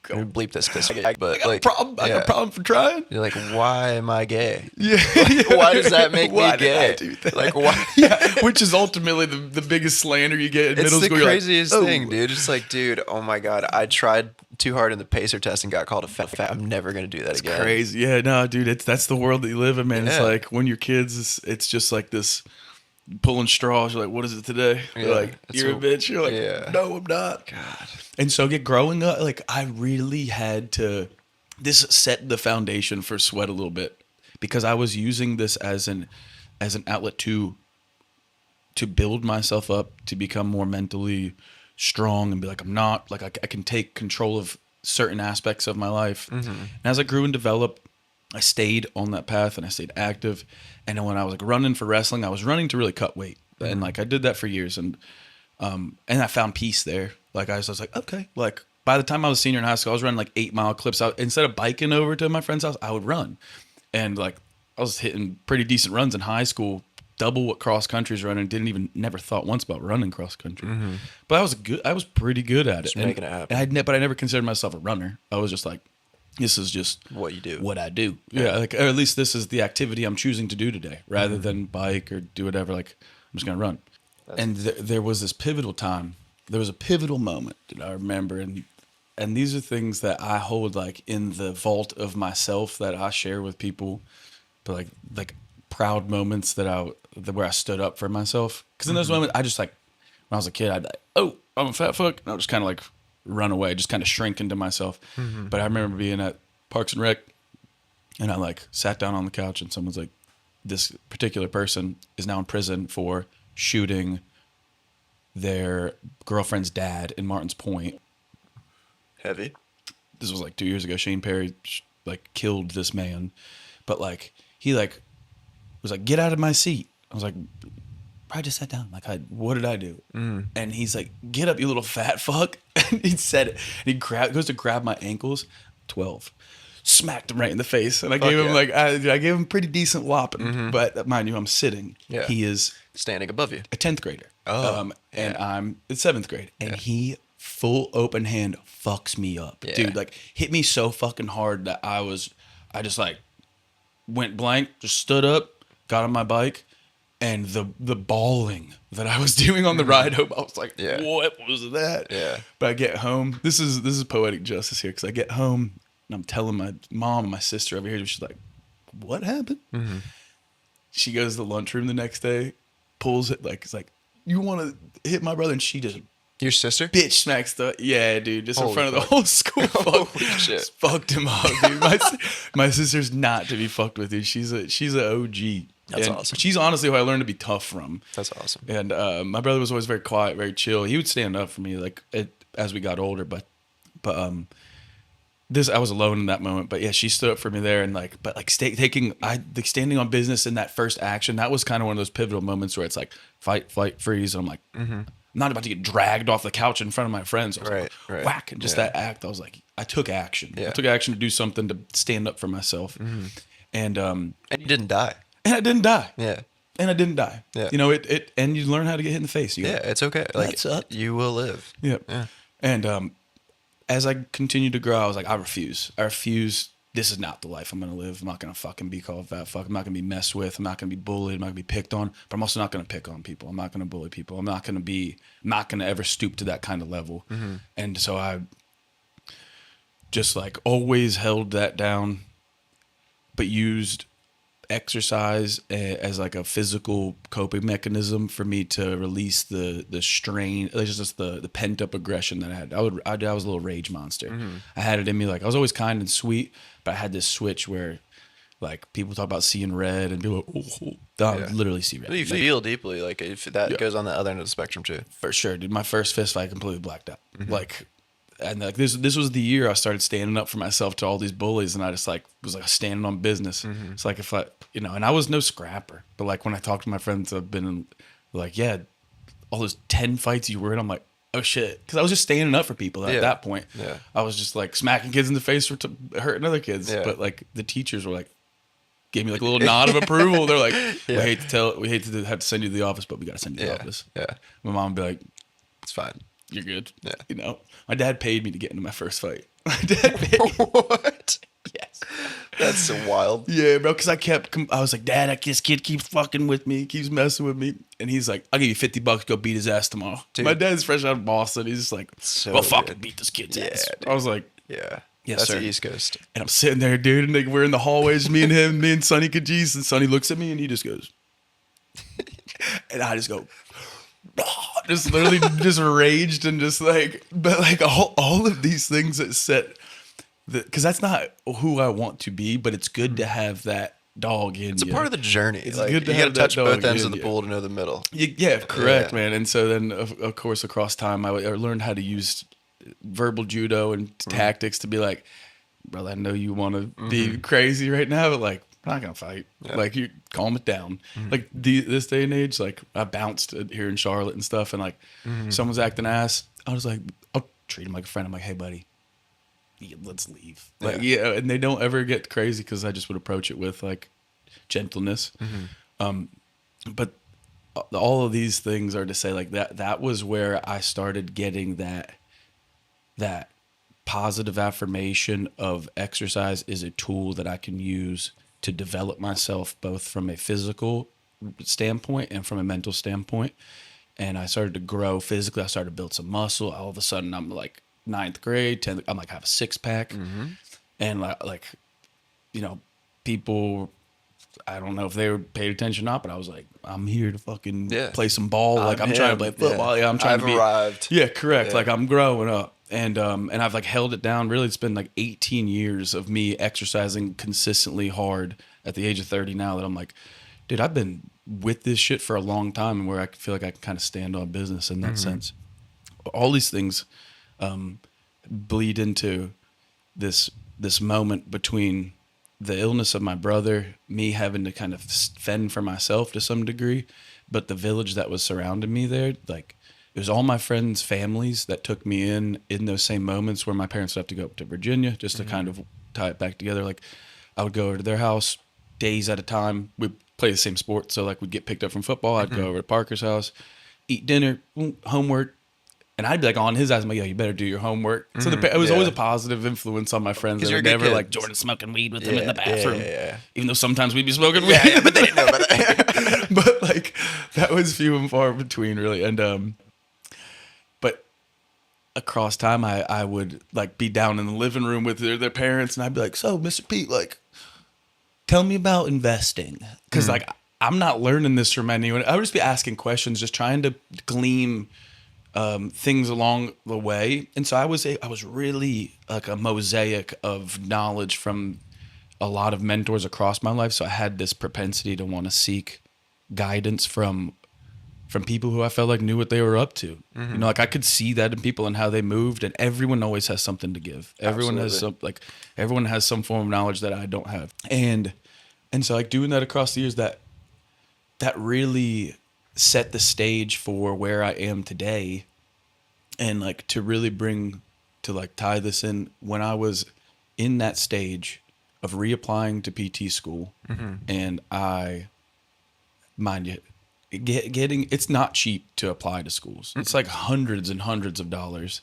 bleep this piss. But I got like, a problem. I got a problem for trying. You're like, why am I gay? Yeah. Like, why does that make Why me did I gay? do that? Like, why? Yeah, which is ultimately the biggest slander you get in It's middle the school. You're like, craziest "Oh." thing, dude. It's like, dude, oh my god, I tried too hard in the pacer test and got called a fat. I'm never gonna do that again. Crazy. Yeah, no, dude, that's the world that you live in, man. It's Yeah. like when you're kids, it's just like this pulling straws. You're like, what is it today? You're Yeah, like, it's you're a bitch. You're like, yeah. no, I'm not. God. And so growing up, like I really had to, this set the foundation for Sweat a little bit because I was using this as an outlet to build myself up, to become more mentally strong and be like, I'm not, like I can take control of certain aspects of my life. And as I grew and developed, I stayed on that path and I stayed active. And then when I was like running for wrestling, I was running to really cut weight. And like I did that for years, and I found peace there. Like I was like, okay, like by the time I was a senior in high school, I was running like 8-mile clips out. Instead of biking over to my friend's house, I would run. And like I was hitting pretty decent runs in high school, double what cross country is running. Never thought once about running cross country. But I was pretty good at it. Just making it happen. And but I never considered myself a runner. I was just like, this is just What you do. what I do. Yeah, like, or at least this is the activity I'm choosing to do today, rather than bike or do whatever. Like I'm just gonna run. And there was this pivotal time. There was a pivotal moment that I remember, and these are things that I hold like in the vault of myself that I share with people, but like proud moments where I stood up for myself. Because in those moments, I just like when I was a kid, I'd be like, oh, I'm a fat fuck, and I would just kind of like run away, just kind of shrink into myself. But I remember being at Parks and Rec, and I like sat down on the couch, and someone's like, this particular person is now in prison for shooting their girlfriend's dad in Martins Point. Heavy. This was like 2 years ago. Shane Perry like killed this man, but like he like was like, get out of my seat. I was like, I just sat down. Like, what did I do? And he's like, get up, you little fat fuck. And he said it. And he goes to grab my ankles. 12. Smacked him right in the face. And I gave him like, I gave him pretty decent whopping. But mind you, I'm sitting. Yeah. He is Standing above you. a 10th grader. Oh, And I'm in 7th grade. And he full open hand fucks me up. Yeah. Dude, like hit me so fucking hard that I just like went blank, just stood up, got on my bike, and the bawling that I was doing on the ride home, I was like, Yeah. what was that? Yeah. But I get home. This is poetic justice here, because I get home and I'm telling my mom and my sister over here, she's like, what happened? She goes to the lunchroom the next day, pulls it, like, it's like, you want to hit my brother? And she just Your sister? bitch smacks the, yeah, dude, just in Holy front of the fuck. whole school. Holy shit. Just fucked him up, dude. My sister's not to be fucked with, dude. She's a OG. That's And awesome. She's honestly who I learned to be tough from. That's awesome. And my brother was always very quiet, very chill. He would stand up for me, like as we got older. But this, I was alone in that moment. But yeah, she stood up for me there, and like, but like standing on business in that first action. That was kind of one of those pivotal moments where it's like fight, flight, freeze. And I'm like, I'm not about to get dragged off the couch in front of my friends. I was like, Right. whack, and just that act. I was like, I took action. Yeah. I took action to do something to stand up for myself. And And you didn't die. I didn't die. Yeah. And I didn't die. Yeah. You know, it and you learn how to get hit in the face. You go, Yeah, it's okay. Like, That's up. you will live. yeah. Yeah. And as I continued to grow, I was like, I refuse. This is not the life I'm going to live. I'm not going to fucking be called fat fuck. I'm not going to be messed with. I'm not going to be bullied. I'm not going to be picked on. But I'm also not going to pick on people. I'm not going to bully people. I'm not going to ever stoop to that kind of level. And so I just like always held that down, but used exercise as like a physical coping mechanism for me to release the strain, just the pent up aggression that I had. I was a little rage monster. I had it in me. Like I was always kind and sweet, but I had this switch where like people talk about seeing red and be like, oh, I Yeah. literally see red. You feel deeply. Like, if that goes on the other end of the spectrum, too. For sure, dude. My first fist fight completely blacked out. Like, and like this was the year I started standing up for myself to all these bullies, and I just like was like standing on business. It's like if I, and I was no scrapper, but like when I talk to my friends, I've been in, like, yeah, all those 10 fights you were in, I'm like, oh shit, because I was just standing up for people at that point. Yeah. I was just like smacking kids in the face for hurting other kids, Yeah. but like the teachers were like, gave me like a little nod of approval. They're like, Yeah. we hate to have to send you to the office, but we got to send you to the office. Yeah. My mom would be like, It's fine. you're good. Yeah. My dad paid me to get into my first fight. My dad paid me. What? Yes. That's so wild. Yeah, bro, because I was like, Dad, this kid keeps fucking with me, keeps messing with me. And he's like, I'll give you $50, go beat his ass tomorrow. Dude. My dad's fresh out of Boston. He's just like, So well, fucking good. beat this kid's Yeah, ass. dude. I was like, Yeah. Yes, That's sir. the East Coast. and I'm sitting there, dude, and like, we're in the hallways, me and Sonny Kajis, and Sonny looks at me and he just goes, and I just go, just literally just raged and just like, but like all of these things that set, because that's not who I want to be, but it's good to have that dog in It's a you. part of the journey. It's Like, good to you got have to that touch both dog ends in of the you. pool to know the middle. Yeah, correct, Yeah. man. And so then, of course, across time, I learned how to use verbal judo and tactics to be like, brother, I know you want to be crazy right now, but like, we're not gonna fight. Yeah. Like, you calm it down. Like this day and age, like I bounced here in Charlotte and stuff, and like someone's acting ass. I was like, I'll treat him like a friend. I'm like, hey, buddy, yeah, let's leave. Like, yeah, and they don't ever get crazy because I just would approach it with like gentleness. But all of these things are to say like that was where I started getting that positive affirmation of exercise is a tool that I can use to develop myself both from a physical standpoint and from a mental standpoint. And I started to grow physically. I started to build some muscle. All of a sudden I'm like 9th grade, 10th, I'm like, I have a 6-pack. And like, you know, people, I don't know if they were paid attention or not, but I was like, I'm here to fucking play some ball. Like I'm trying to play football. Yeah, I'm trying to be. Arrived. Yeah, correct. Yeah. Like I'm growing up, and I've like held it down. Really, it's been like 18 years of me exercising consistently hard at the age of 30 now. That I'm like, dude, I've been with this shit for a long time, and where I feel like I can kind of stand on business in that sense. All these things bleed into this moment between the illness of my brother, me having to kind of fend for myself to some degree, but the village that was surrounding me there, like it was all my friends' families that took me in those same moments where my parents would have to go up to Virginia just to kind of tie it back together. Like I would go over to their house days at a time. We'd play the same sport. So like we'd get picked up from football. I'd go over to Parker's house, eat dinner, homework. And I'd be like on his ass, I'm like, yo, you better do your homework. So it was always a positive influence on my friends. They were never like, Jordan smoking weed with him in the bathroom. Even though sometimes we'd be smoking weed. Yeah, but they didn't know about that. But like, that was few and far between, really. And, but across time, I would like be down in the living room with their parents, and I'd be like, so, Mr. Pete, like, tell me about investing. Because like, I'm not learning this from anyone. I would just be asking questions, just trying to glean things along the way. And so I was really like a mosaic of knowledge from a lot of mentors across my life. So I had this propensity to want to seek guidance from people who I felt like knew what they were up to. You know, like I could see that in people and how they moved, and everyone always has something to give. Everyone has everyone has some form of knowledge that I don't have. And so like doing that across the years, that really set the stage for where I am today. And like to really tie this in, when I was in that stage of reapplying to PT school, and mind you, it's not cheap to apply to schools. It's like hundreds and hundreds of dollars.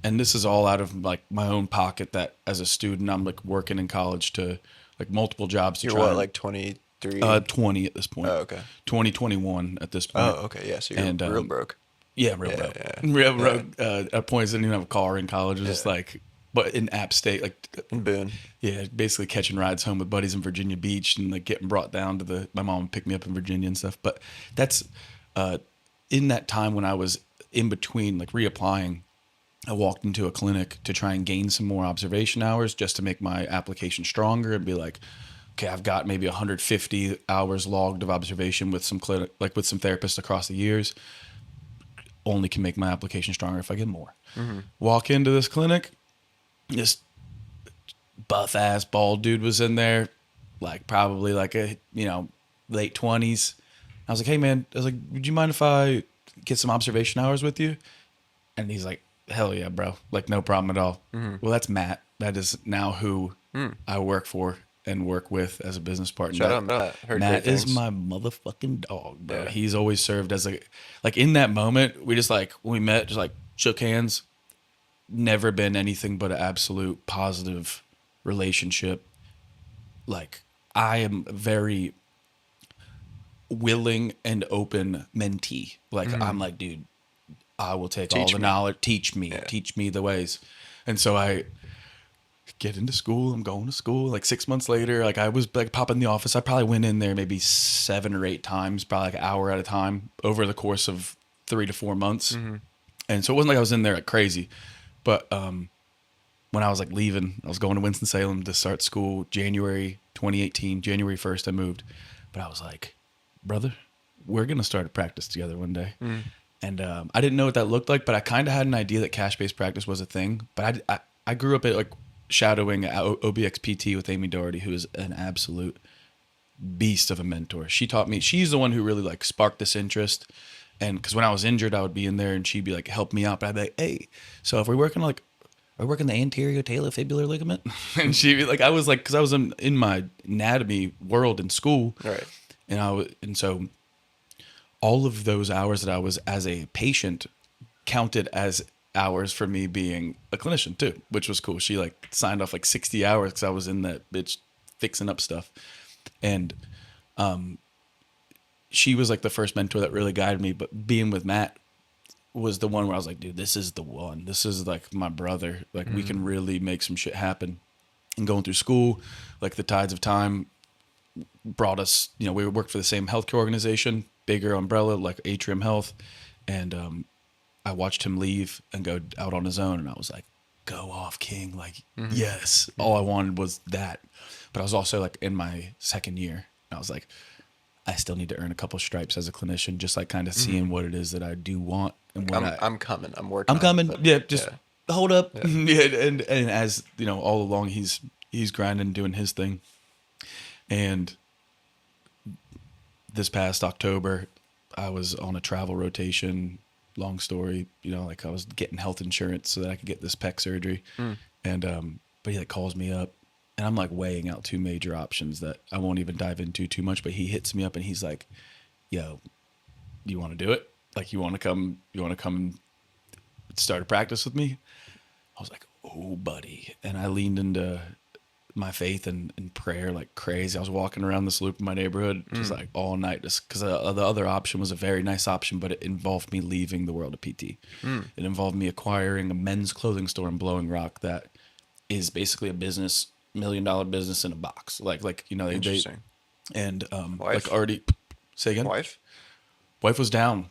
And this is all out of like my own pocket, that as a student, I'm like working in college to like multiple jobs. You're what, like 23? 20 at this point. Oh, okay. 2021 at this point. Oh, okay. Yeah. So you're real broke. Yeah, real broke. Real broke. At points, I didn't even have a car in college. It was just like, but in App State, like in Boone. Yeah, basically catching rides home with buddies in Virginia Beach, and like getting brought down to my mom would pick me up in Virginia and stuff. But that's in that time when I was in between, like reapplying, I walked into a clinic to try and gain some more observation hours just to make my application stronger, and be like, okay, I've got maybe 150 hours logged of observation with some clinic, like with some therapists across the years. Only can make my application stronger if I get more. Walk into this clinic, this buff ass bald dude was in there, like probably like a, late 20s. I was like, hey man, I was like, would you mind if I get some observation hours with you? And he's like, hell yeah, bro. Like no problem at all. Well, that's Matt. That is now who I work for and work with as a business partner. Shout out Matt. Matt is my motherfucking dog, bro. Yeah. He's always served as like in that moment, we just like, when we met, just like shook hands. Never been anything but an absolute positive relationship. Like I am very willing and open mentee. Like I'm like, dude, I will take all the knowledge. Teach me the ways. And so I get into school. I'm going to school. Like 6 months later, like I was like popping in the office. I probably went in there maybe 7 or 8 times, probably like an hour at a time over the course of 3 to 4 months. And so it wasn't like I was in there like crazy. But when I was like leaving, I was going to Winston-Salem to start school January 2018. January 1st, I moved. But I was like, brother, we're going to start a practice together one day. And I didn't know what that looked like, but I kind of had an idea that cash-based practice was a thing. But I grew up at like shadowing OBXPT with Amy Doherty, who is an absolute beast of a mentor. She taught me. She's the one who really like sparked this interest. And because when I was injured, I would be in there and she'd be like, help me out. But I'd be like, hey, so if we're working like, are we working the anterior talofibular ligament? And she'd be like, I was like, because I was in my anatomy world in school. Right. And so all of those hours that I was as a patient counted as hours for me being a clinician too, which was cool. She like signed off like 60 hours because I was in that bitch fixing up stuff. And she was like the first mentor that really guided me. But being with Matt was the one where I was like, dude, this is the one. This is like my brother. Like we can really make some shit happen. And going through school, like the tides of time brought us, you know, we worked for the same healthcare organization, bigger umbrella like Atrium Health. And I watched him leave and go out on his own. And I was like, go off, King. Like, yes. All I wanted was that. But I was also like in my second year. I was like, I still need to earn a couple stripes as a clinician, just like kind of seeing what it is that I do want. And what I'm coming. I'm working. I'm coming. But, Yeah, just hold up. Yeah. And as you know, all along he's grinding, doing his thing. And this past October, I was on a travel rotation. Long story, you know, like I was getting health insurance so that I could get this pec surgery. And but he like calls me up. And I'm like weighing out two major options that I won't even dive into too much, but he hits me up and he's like, yo, you want to do it? Like, you want to come and start a practice with me? I was like, oh, buddy. And I leaned into my faith and prayer like crazy. I was walking around this loop in my neighborhood just like all night, just because the other option was a very nice option, but it involved me leaving the world of PT. It involved me acquiring a men's clothing store in Blowing Rock that is basically a business, $1 million business in a box. Like you know, they and Wife? like already say again. Wife Wife was down.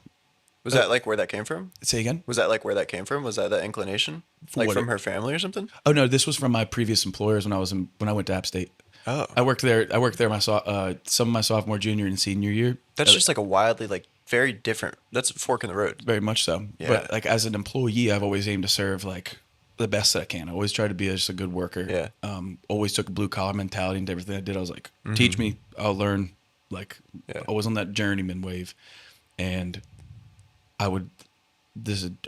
was that like where that came from? Say again. Was that like where that came from? Was that the inclination, like what from it- her family or something? Oh no, this was from my previous employers when I went to App State. Oh, I worked there some of my sophomore, junior, and senior year. that's just like a wildly like very different. That's a fork in the road. Very much so. Yeah. But like as an employee, I've always aimed to serve like the best that I can. I always try to be just a good worker. Yeah. Always took a blue collar mentality into everything I did. I was like, teach me, I'll learn. Like I was on that journeyman wave, and I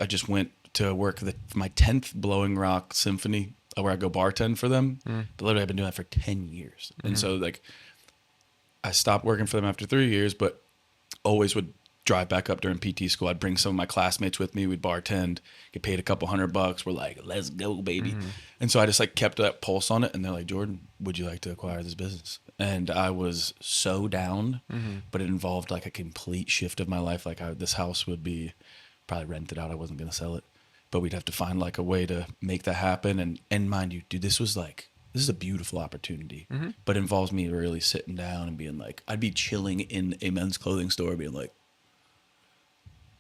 just went to work for my 10th Blowing Rock Symphony, where I go bartend for them. But literally I've been doing that for 10 years. And so like I stopped working for them after 3 years, but always would drive back up during PT school. I'd bring some of my classmates with me. We'd bartend, get paid a couple $100. We're like, let's go, baby. And so I just like kept that pulse on it. And they're like, Jordan, would you like to acquire this business? And I was so down, but it involved like a complete shift of my life. Like this house would be probably rented out. I wasn't going to sell it, but we'd have to find like a way to make that happen. And mind you, dude, this is a beautiful opportunity, but it involves me really sitting down and being like, I'd be chilling in a men's clothing store being like,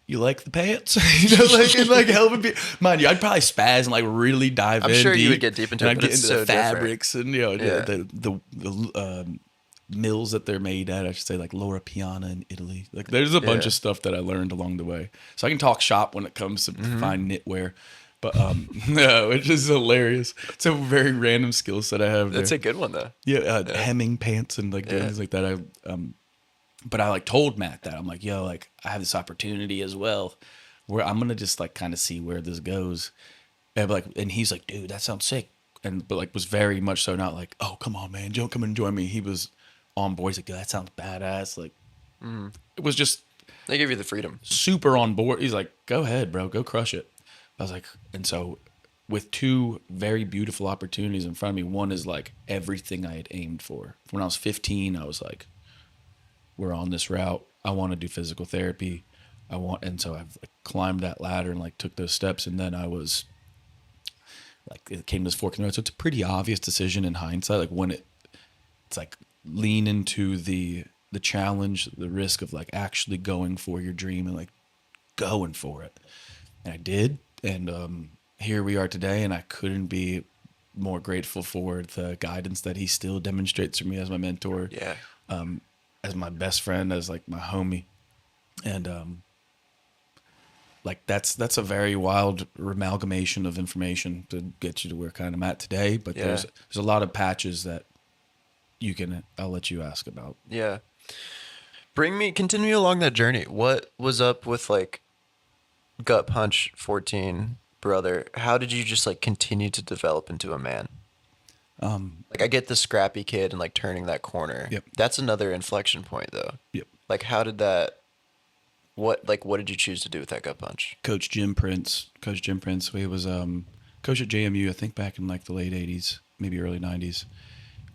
you like the pants? You know, like, and like helping me. Mind you, I'd probably spaz and like really dive in. I'm sure deep, you would get deep into and it, I'd but get it's into the so different. fabrics and, you know, Yeah. the mills that they're made at, I should say, like Laura Piana in Italy. Like there's a bunch of stuff that I learned along the way. So I can talk shop when it comes to fine knitwear. But no, which is hilarious. It's a very random skill set I have there. That's a good one though. Yeah, hemming pants and like things like that. But I like told Matt that I'm like, yo, like I have this opportunity as well, where I'm gonna just like kind of see where this goes, and he's like, dude, that sounds sick, but like was very much so not like, oh come on man, don't come and join me. He was on board. He's like, that sounds badass. Like it was just They give you the freedom. super on board. He's like, go ahead, bro, go crush it. I was like, and so with two very beautiful opportunities in front of me, one is like everything I had aimed for. When I was 15, I was like, we're on this route. I want to do physical therapy. And so I've like climbed that ladder and like took those steps. And then I was like, it came to this fork in the road. So it's a pretty obvious decision in hindsight. Like when it's like lean into the challenge, the risk of like actually going for your dream and like going for it. And I did. And here we are today. And I couldn't be more grateful for the guidance that he still demonstrates for me as my mentor. Yeah. As my best friend, as like my homie. And like that's a very wild amalgamation of information to get you to where kind of I'm at today. But Yeah. there's a lot of patches that I'll let you ask about. Yeah. Continue along that journey. What was up with like gut punch 14, brother? How did you just like continue to develop into a man? Like I get the scrappy kid and like turning that corner. Yep. That's another inflection point though. Yep. Like how did what did you choose to do with that gut punch? Coach Jim Prince. He was coach at JMU, I think back in like the late 80s, maybe early 90s.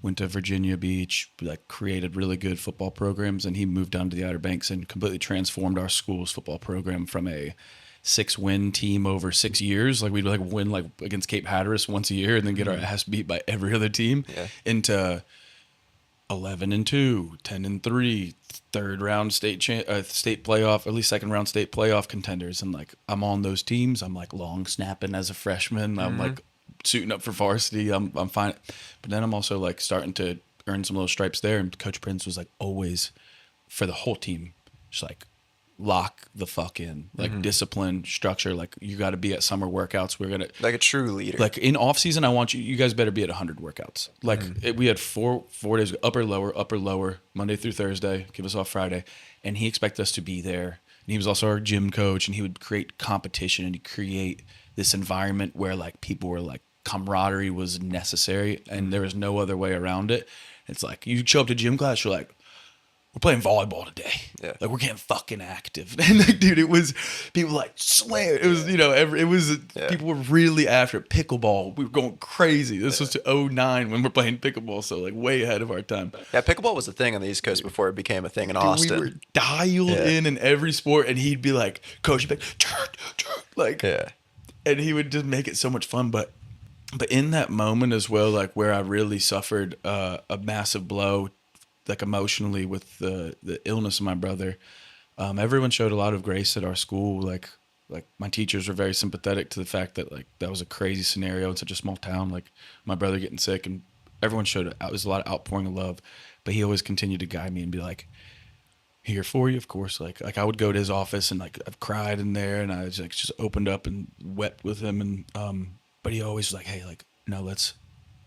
Went to Virginia Beach, like created really good football programs, and he moved down to the Outer Banks and completely transformed our school's football program from a 6-win team over 6 years, like we'd like win like against Cape Hatteras once a year and then get our ass beat by every other team, into 11-2, 10-3, third round state playoff, at least second round state playoff contenders. And like I'm on those teams. I'm like long snapping as a freshman. I'm like suiting up for varsity. I'm fine. But then I'm also like starting to earn some little stripes there. And Coach Prince was like always for the whole team, just like lock the fuck in, like discipline, structure. Like you got to be at summer workouts. We're gonna Like a true leader. like in off season. I want you guys better be at 100 workouts. Like we had four days, upper lower, Monday through Thursday. Give us off Friday, and he expected us to be there. And he was also our gym coach, and he would create competition and he'd create this environment where like people were like camaraderie was necessary, and there was no other way around it. It's like you show up to gym class, you're like, we're playing volleyball today. Yeah. Like we're getting fucking active. And like, dude, it was people like swear. It was, people were really after it. Pickleball. We were going crazy. This was to 2009 when we're playing pickleball. So like way ahead of our time. Yeah, pickleball was a thing on the East Coast before it became a thing in Dude, Austin. we were dialed in every sport, and he'd be like, coach, he'd be like, and he would just make it so much fun. But in that moment as well, like where I really suffered a massive blow, like emotionally with the illness of my brother, everyone showed a lot of grace at our school. Like my teachers were very sympathetic to the fact that like that was a crazy scenario in such a small town, like my brother getting sick, and everyone showed it. It was a lot of outpouring of love, but he always continued to guide me and be like, here for you, of course. Like I would go to his office and like I've cried in there, and I was like just opened up and wept with him, and but he always was like, hey, like no, let's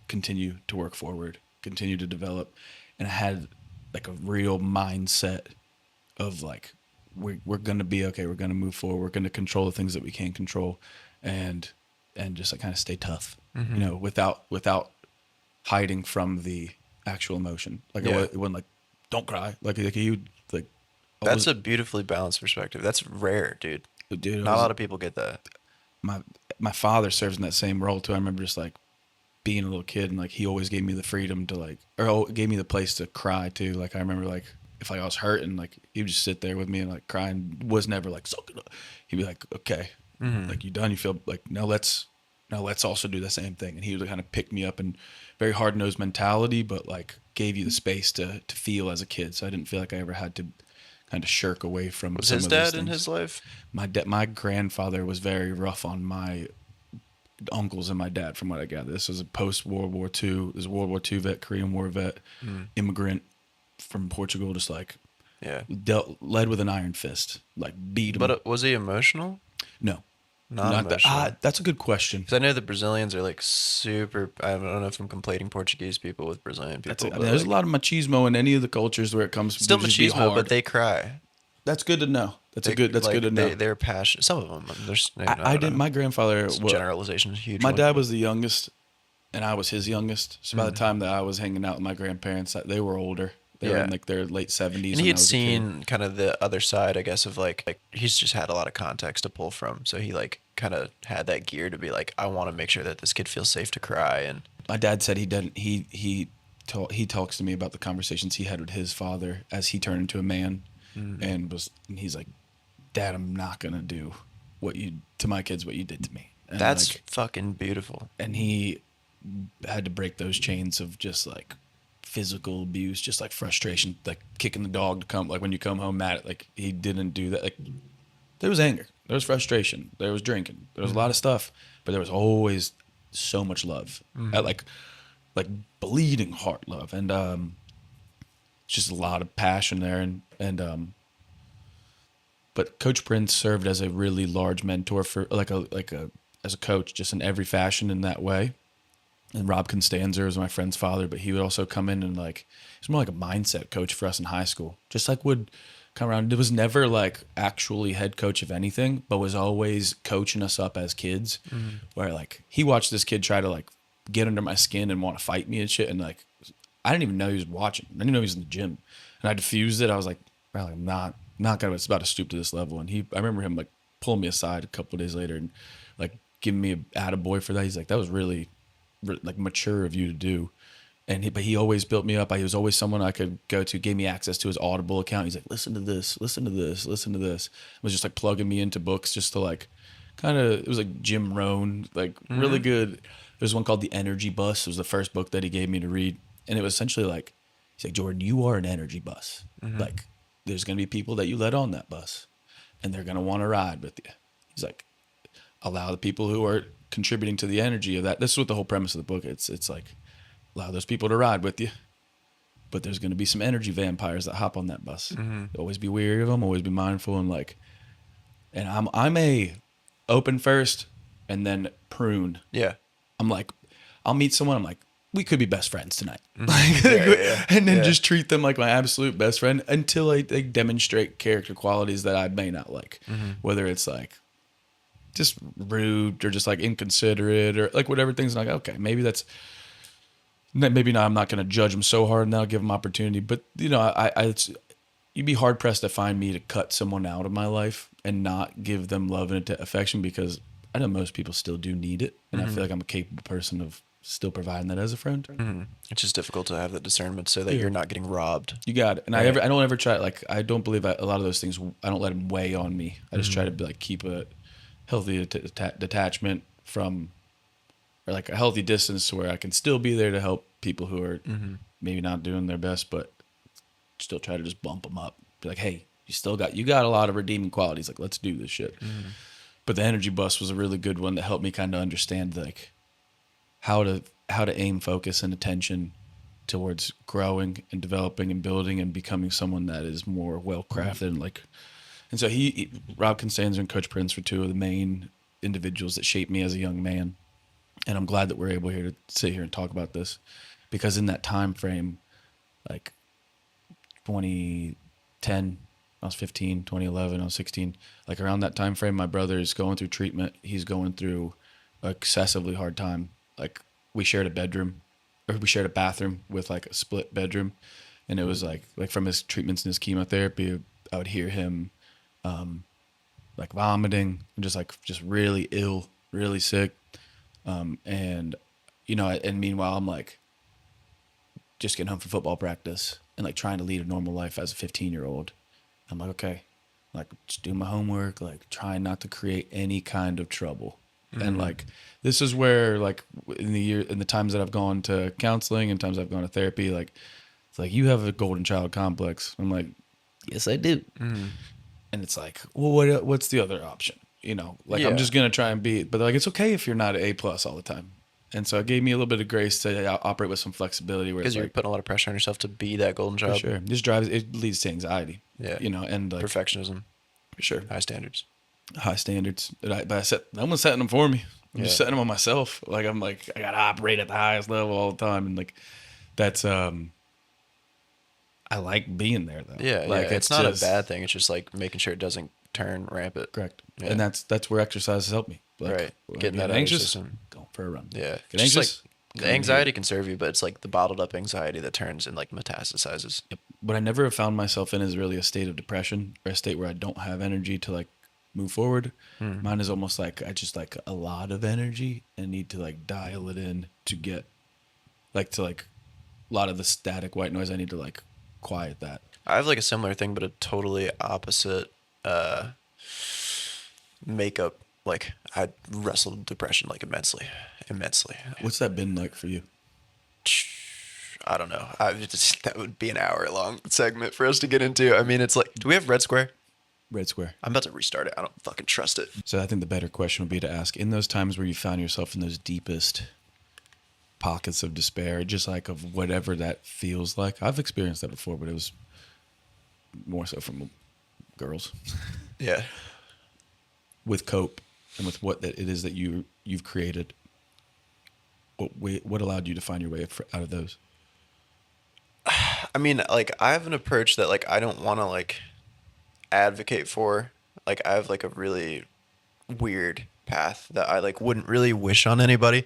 continue to work forward, continue to develop. And I had like a real mindset of like, we're going to be okay. We're going to move forward. We're going to control the things that we can control, and just like kind of stay tough, without hiding from the actual emotion. Like it wasn't like, don't cry. Like you, like, That's a beautifully balanced perspective. That's rare, dude. Not a lot of people get that. My father serves in that same role too. I remember just like being a little kid, and like he always gave me the freedom to like, or gave me the place to cry too. Like I remember like if like I was hurt, and like he would just sit there with me and like cry, and was never like suck it up. He'd be like, okay, like you done? You feel like now let's also do the same thing. And he would kind of pick me up, and very hard nosed mentality, but like gave you the space to feel as a kid. So I didn't feel like I ever had to kind of shirk away from. Was some his of those dad in things. his life? My grandfather was very rough on my uncles and my dad, from what I gather. This was a post World War II. This was a World War II vet, Korean War vet, immigrant from Portugal, just like led with an iron fist, like beat him. But was he emotional? No, Not emotional. That's a good question. Because I know the Brazilians are like super. I don't know if I'm conflating Portuguese people with Brazilian people. There's a lot of machismo in any of the cultures where it comes. Still to just be machismo, hard. but they cry. That's good to know. That's good to know. They're passionate. Some of them. There's. I didn't. My grandfather. Generalization is huge. My dad was the youngest, and I was his youngest. So by the time that I was hanging out with my grandparents, they were older. They were in like their late 70s. And he had seen kind of the other side, I guess, of like he's just had a lot of context to pull from. So he like kind of had that gear to be like, I want to make sure that this kid feels safe to cry. And my dad said he didn't. He talks to me about the conversations he had with his father as he turned into a man, and he's like, Dad, I'm not gonna do what you to my kids what you did to me. And that's like, fucking beautiful. And he had to break those chains of just like physical abuse, just like frustration, like kicking the dog to come, like when you come home mad, like he didn't do that. Like there was anger, there was frustration, there was drinking, there was a lot of stuff, but there was always so much love, like bleeding heart love, and just a lot of passion there, and But Coach Prince served as a really large mentor for as a coach, just in every fashion in that way. And Rob Constanza was my friend's father, but he would also come in and like, he's more like a mindset coach for us in high school. Just like would come around. It was never like actually head coach of anything, but was always coaching us up as kids. Where like he watched this kid try to like get under my skin and want to fight me and shit. And like, I didn't even know he was watching. I didn't know he was in the gym. And I diffused it. I was like, well, I'm not gonna, it's about to stoop to this level. And I remember him like pulling me aside a couple of days later and like giving me a attaboy for that. He's like, that was really like mature of you to do. But he always built me up. He was always someone I could go to, gave me access to his Audible account. He's like, listen to this, listen to this, listen to this. It was just like plugging me into books just to like kind of, it was like Jim Rohn, like really good. There's one called The Energy Bus. It was the first book that he gave me to read. And it was essentially like, he's like, Jordan, you are an energy bus. Like there's going to be people that you let on that bus and they're going to want to ride with you. He's like, allow the people who are contributing to the energy of that. This is what the whole premise of the book. It's like, allow those people to ride with you, but there's going to be some energy vampires that hop on that bus. Always be wary of them. Always be mindful and like. And I'm a open first, and then prune. Yeah. I'm like, I'll meet someone. I'm like, we could be best friends tonight, and then just treat them like my absolute best friend until they demonstrate character qualities that I may not like, whether it's like just rude or just like inconsiderate or like whatever things. Like, okay, maybe that's. Maybe not. I'm not going to judge them so hard, and that'll give them opportunity. But you know, you'd be hard pressed to find me to cut someone out of my life and not give them love and affection, because I know most people still do need it, and I feel like I'm a capable person of still providing that as a friend. It's just difficult to have that discernment so that you're not getting robbed. You got it. And I don't ever try, like, I don't believe a lot of those things. I don't let them weigh on me. I just try to be like keep a healthy detachment from. Or like a healthy distance to where I can still be there to help people who are maybe not doing their best, but still try to just bump them up. Be like, hey, you got a lot of redeeming qualities. Like, let's do this shit. But the energy bus was a really good one that helped me kind of understand like how to aim focus and attention towards growing and developing and building and becoming someone that is more well crafted and like. And so Rob Constanza and Coach Prince were two of the main individuals that shaped me as a young man. And I'm glad that we're able here to sit here and talk about this, because in that time frame, like 2010, I was 15, 2011, I was 16, like around that time frame, my brother is going through treatment. He's going through an excessively hard time. Like we shared a bathroom with like a split bedroom. And it was like from his treatments and his chemotherapy, I would hear him like vomiting and just really ill, really sick. And you know, and meanwhile I'm like just getting home from football practice and like trying to lead a normal life as a 15-year-old. I'm like, okay, like just do my homework, like trying not to create any kind of trouble. And like, this is where like in the times that I've gone to counseling and times I've gone to therapy, like, it's like, you have a golden child complex. I'm like, yes, I do. And it's like, well, what's the other option? You know, like I'm just going to try and but like, it's okay if you're not an A+ all the time. And so it gave me a little bit of grace to operate with some flexibility. Because you're putting a lot of pressure on yourself to be that golden child. For sure. It leads to anxiety. Yeah. You know, and like. Perfectionism. For sure. High standards. But no one's setting them for me. I'm just setting them on myself. Like, I'm like, I got to operate at the highest level all the time. And like, that's, I like being there though. Yeah. Like, it's not a bad thing. It's just like making sure it doesn't turn rampant. Correct. Yeah. And that's where exercise has helped me. Like, right. Getting that anxious system. Going for a run. Yeah. Get anxious. Like, the anxiety can serve you, but it's like the bottled up anxiety that turns and like metastasizes. Yep. What I never have found myself in is really a state of depression or a state where I don't have energy to like move forward. Mine is almost like I just like a lot of energy and need to like dial it in to get like a lot of the static white noise. I need to like quiet that. I have like a similar thing, but a totally opposite makeup. Like I wrestled with depression like immensely. What's that been like for you? I don't know. That would be an hour-long segment for us to get into. I mean, it's like, do we have Red Square? Red Square. I'm about to restart it. I don't fucking trust it. So I think the better question would be to ask, in those times where you found yourself in those deepest pockets of despair, just like of whatever that feels like. I've experienced that before, but it was more so from girls. Yeah. with Cope and with what it is that you've created? What allowed you to find your way out of those? I mean, like, I have an approach that, like, I don't want to, like, advocate for. Like, I have, like, a really weird path that I, like, wouldn't really wish on anybody.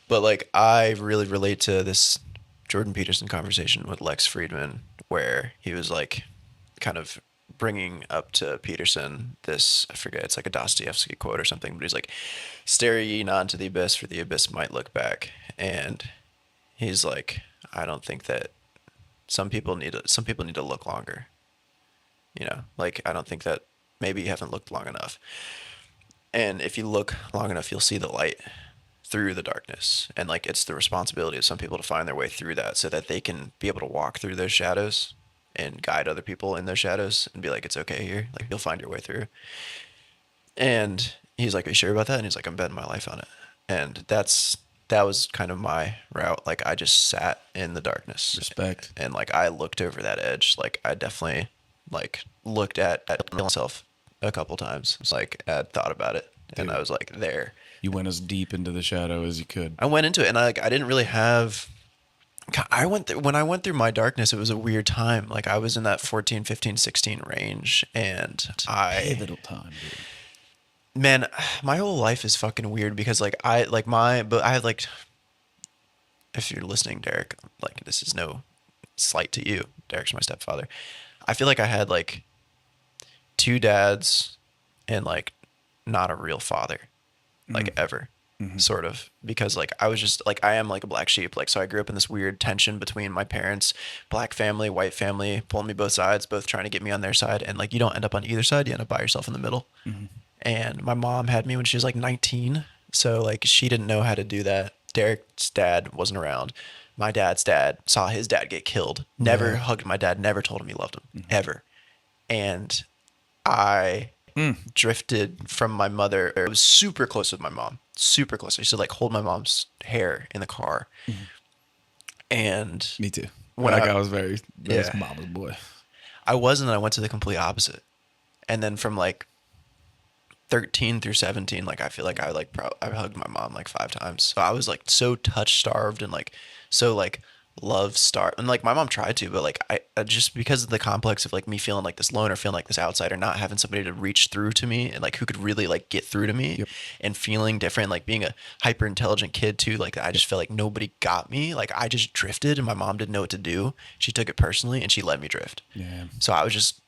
But, like, I really relate to this Jordan Peterson conversation with Lex Friedman, where he was, like, kind of bringing up to Peterson this, I forget, it's like a Dostoevsky quote or something, but he's like, stare ye not into the abyss, for the abyss might look back. And he's like, I don't think that some people need to look longer. You know, like, I don't think that maybe you haven't looked long enough. And if you look long enough, you'll see the light through the darkness. And, like, it's the responsibility of some people to find their way through that so that they can be able to walk through those shadows and guide other people in those shadows and be like, it's okay here. Like, you'll find your way through. And he's like, are you sure about that? And he's like, I'm betting my life on it. And that was kind of my route. Like, I just sat in the darkness. Respect. And, like, I looked over that edge. Like, I definitely, like, looked at myself a couple times. It's like, I had thought about it. And Dude. I was like, there. You went as deep into the shadow as you could. I went into it, and I didn't really have. When I went through my darkness, it was a weird time. Like, I was in that 14, 15, 16 range, and Pivotal time, dude. Man, my whole life is fucking weird because, like, but I had, like, if you're listening, Derek, like, this is no slight to you. Derek's my stepfather. I feel like I had, like, 2 dads and, like, not a real father, like, ever. Sort of, because, like, I was just, like, I am, like, a black sheep, like, so I grew up in this weird tension between my parents, black family, white family, pulling me both sides, both trying to get me on their side, and, like, you don't end up on either side, you end up by yourself in the middle. And my mom had me when she was, like, 19, so, like, she didn't know how to do that. Derek's dad wasn't around. My dad's dad saw his dad get killed, never hugged my dad, never told him he loved him, ever. And I drifted from my mother. I was super close with my mom, super close. I used to, like, hold my mom's hair in the car. And Me too. When I I was mama's boy. I wasn't. I went to the complete opposite. And then from, like, 13 through 17, like, I feel like I hugged my mom like 5 times. So I was, like, so touch starved and, like, so, like, love starved. And, like, my mom tried to, but, like, I just, because of the complex of, like, me feeling like this loner, feeling like this outsider, not having somebody to reach through to me and, like, who could really, like, get through to me, and feeling different, like, being a hyper intelligent kid too, like, I just felt like nobody got me. Like, I just drifted, and my mom didn't know what to do. She took it personally, and she let me drift. Yeah. So I was just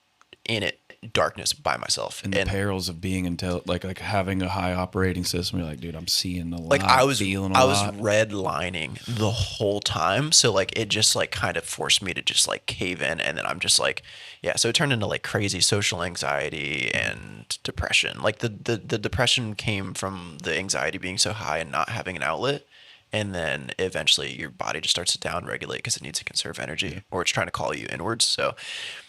in it, darkness, by myself. And the perils of being like having a high operating system. You're like, dude, I'm seeing a lot. Like, I was feeling a lot. redlining the whole time. So, like, it just, like, kind of forced me to just, like, cave in. And then I'm just like, yeah. So it turned into, like, crazy social anxiety and depression. Like, the depression came from the anxiety being so high and not having an outlet. And then eventually your body just starts to downregulate because it needs to conserve energy, or it's trying to call you inwards. So,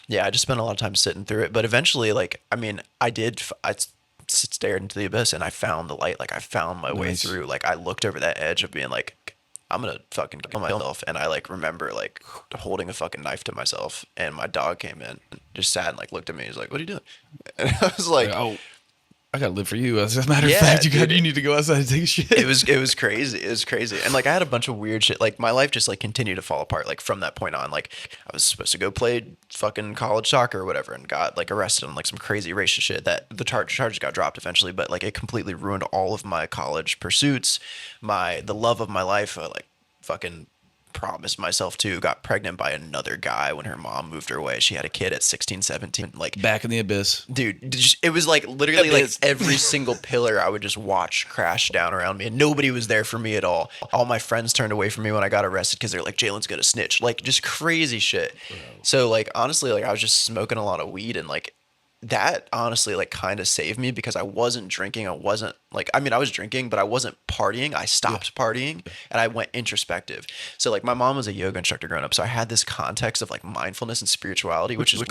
yeah, I just spent a lot of time sitting through it. But eventually, like, I mean, I stared into the abyss and I found the light. Like, I found my way through. Like, I looked over that edge of being like, I'm going to fucking kill myself. And I, like, remember, like, holding a fucking knife to myself. And my dog came in and just sat and, like, looked at me. He's like, what are you doing? And I was like, oh, I gotta live for you. As a matter of Yeah, fact, dude. you need to go outside and take a shit. it was crazy. It was crazy. And, like, I had a bunch of weird shit. Like, my life just, like, continued to fall apart, like, from that point on. Like, I was supposed to go play fucking college soccer or whatever, and got, like, arrested on, like, some crazy racist shit that the charges got dropped eventually, but, like, it completely ruined all of my college pursuits. The love of my life, like, fucking promised myself to, got pregnant by another guy when her mom moved her away. She had a kid at 16, 17. Like, Back in the abyss. dude, it was, like, literally, like, every single pillar I would just watch crash down around me, and nobody was there for me at all. All my friends turned away from me when I got arrested because they're like, Jalen's gonna snitch. Like, just crazy shit. So, like, honestly, like, I was just smoking a lot of weed, and, like, that honestly, like, kind of saved me because I wasn't drinking. I wasn't, like, I mean, I was drinking, but I wasn't partying. I stopped partying and I went introspective. So, like, my mom was a yoga instructor growing up. So I had this context of, like, mindfulness and spirituality, which is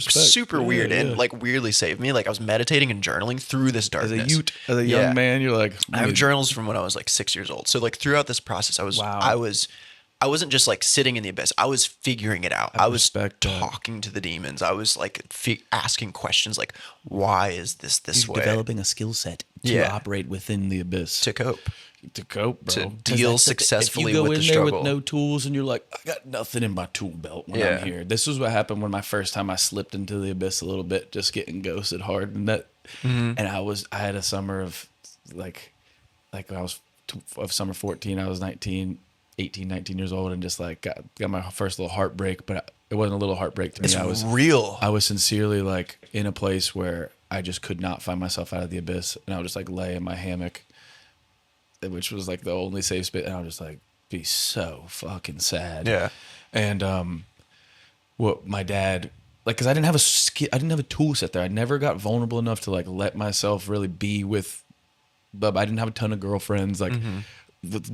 super weird and, like, weirdly saved me. Like, I was meditating and journaling through this darkness. As a young man, you're like, I have journals from when I was, like, 6 years old. So, like, throughout this process, I was I wasn't just like sitting in the abyss. I was figuring it out. I was respect that. talking to the demons. I was like asking questions like, why is this You're way? developing a skill set to Yeah. operate within the abyss. To cope. To cope, bro. To 'Cause deal that's the thing. successfully if you go with in the there struggle. with no tools and you're like, I got nothing in my tool belt when I'm Yeah. here. This was what happened when my first time I slipped into the abyss a little bit, just getting ghosted hard, and that, and I had a summer of like when I was of summer 14, I was 18, 19 years old, and just like got my first little heartbreak, but it wasn't a little heartbreak to me. It's I was real. I was sincerely like in a place where I just could not find myself out of the abyss, and I would just like lay in my hammock, which was like the only safe space, and I would just like be so fucking sad. Yeah. And what my dad, like, because I didn't have I didn't have a tool set there. I never got vulnerable enough to like let myself really be with. But I didn't have a ton of girlfriends. Like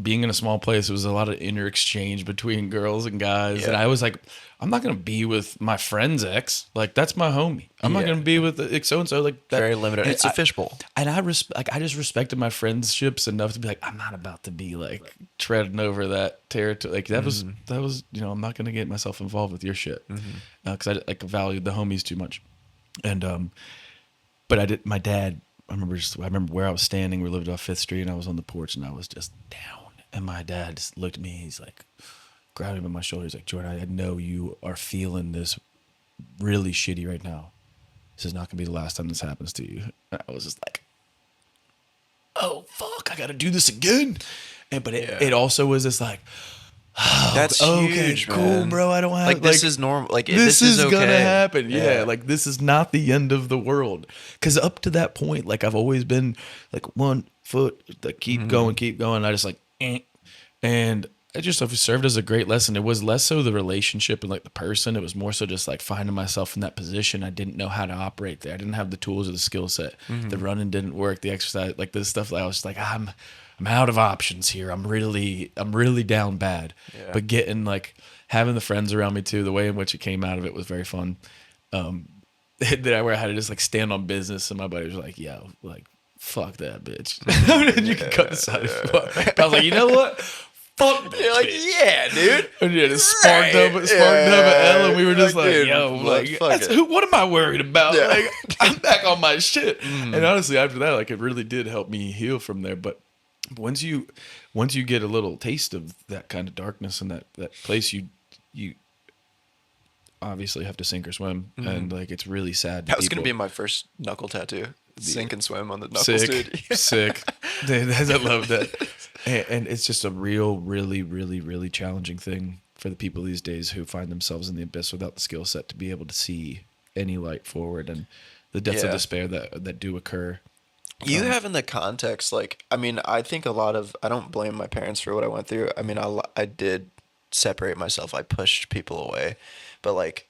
being in a small place, it was a lot of inner exchange between girls and guys. Yeah. And I was like, I'm not gonna be with my friend's ex. Like that's my homie. I'm not Yeah. gonna be with so and so. Like that. Very limited. And It's a fishbowl. And I just respected my friendships enough to be like, I'm not about to be like treading over that territory. Like that was I'm not gonna get myself involved with your shit because I like valued the homies too much. And but I did. My dad. I remember where I was standing. We lived off 5th Street, and I was on the porch, and I was just down. And my dad just looked at me. He's like, grabbed him on my shoulder. He's like, Jordan, I know you are feeling this really shitty right now. This is not gonna be the last time this happens to you. And I was just like, oh fuck, I gotta do this again. But it also was this like, That's okay, huge, cool, man. bro. I don't have Like this is normal. Like this is okay. gonna happen. Yeah. Yeah, like this is not the end of the world. Because up to that point, like I've always been like 1 foot, like keep going. I just like, and it just served as a great lesson. It was less so the relationship and like the person. It was more so just like finding myself in that position. I didn't know how to operate there. I didn't have the tools or the skill set. The running didn't work. The exercise, like this stuff. I was just like, I'm out of options here. I'm really down bad. Yeah. But getting like having the friends around me too, the way in which it came out of it was very fun. Where I had to just like stand on business, and my buddy was like, "Yo, like fuck that bitch." You can cut this out. But I was like, you know what? Fuck that You're like, bitch. yeah, dude. And yeah, it sparked up at L, and we were just like, dude, yo, like, fuck it. what am I worried about? Yeah. Like, I'm back on my shit. And honestly, after that, like, it really did help me heal from there. But once you get a little taste of that kind of darkness and that place, you obviously have to sink or swim, and like it's really sad. That was gonna be my first knuckle tattoo. Sink and swim on the knuckles, sick, dude. sick. I love that. And it's just a real, really, really, really challenging thing for the people these days who find themselves in the abyss without the skill set to be able to see any light forward, and the depths of Yeah. despair that do occur. You have in the context, like, I mean, I think I don't blame my parents for what I went through. I mean, I did separate myself. I pushed people away, but like,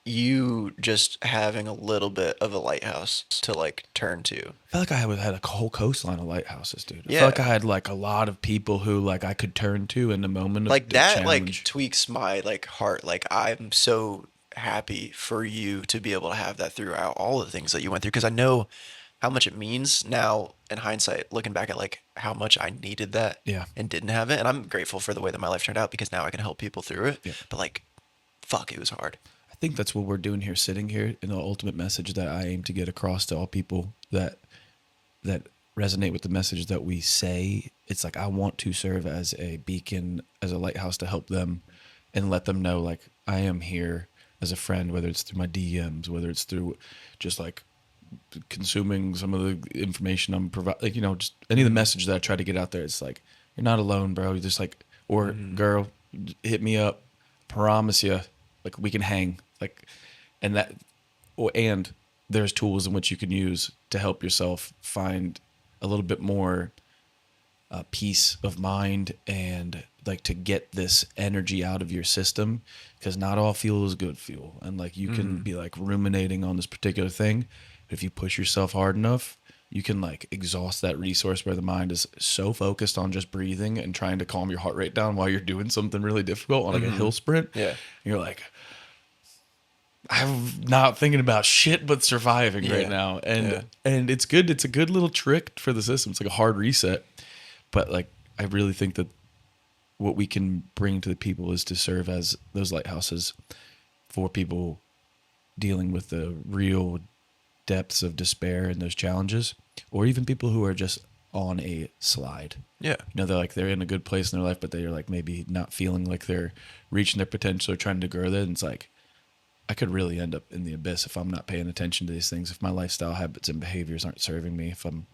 you just having a little bit of a lighthouse to like turn to. I feel like I had a whole coastline of lighthouses, dude. I Yeah. feel like I had like a lot of people who like I could turn to in the moment of Like the that, challenge. like tweaks my like heart. Like I'm so happy for you to be able to have that throughout all the things that you went through, because I know how much it means now in hindsight, looking back at like how much I needed that Yeah. and didn't have it. And I'm grateful for the way that my life turned out, because now I can help people through it. Yeah. But like, fuck, it was hard. I think that's what we're doing here, sitting here, and the ultimate message that I aim to get across to all people that resonate with the message that we say. It's like I want to serve as a beacon, as a lighthouse to help them and let them know like I am here as a friend, whether it's through my DMs, whether it's through just like consuming some of the information I'm providing, like, you know, just any of the message that I try to get out there. It's like, you're not alone, bro. You're just like, or girl, hit me up. Promise you, like we can hang, like, and that, and there's tools in which you can use to help yourself find a little bit more peace of mind, and like to get this energy out of your system, because not all fuel is good fuel, and like you can be like ruminating on this particular thing, but if you push yourself hard enough, you can like exhaust that resource where the mind is so focused on just breathing and trying to calm your heart rate down while you're doing something really difficult on like a hill sprint. Yeah. And you're like, I'm not thinking about shit but surviving right now. And it's good. It's a good little trick for the system. It's like a hard reset. But like I really think that what we can bring to the people is to serve as those lighthouses for people dealing with the real depths of despair and those challenges, or even people who are just on a slide. Yeah. You know, they're in a good place in their life, but they're like maybe not feeling like they're reaching their potential or trying to grow there. And it's like, I could really end up in the abyss if I'm not paying attention to these things. If my lifestyle habits and behaviors aren't serving me, if I'm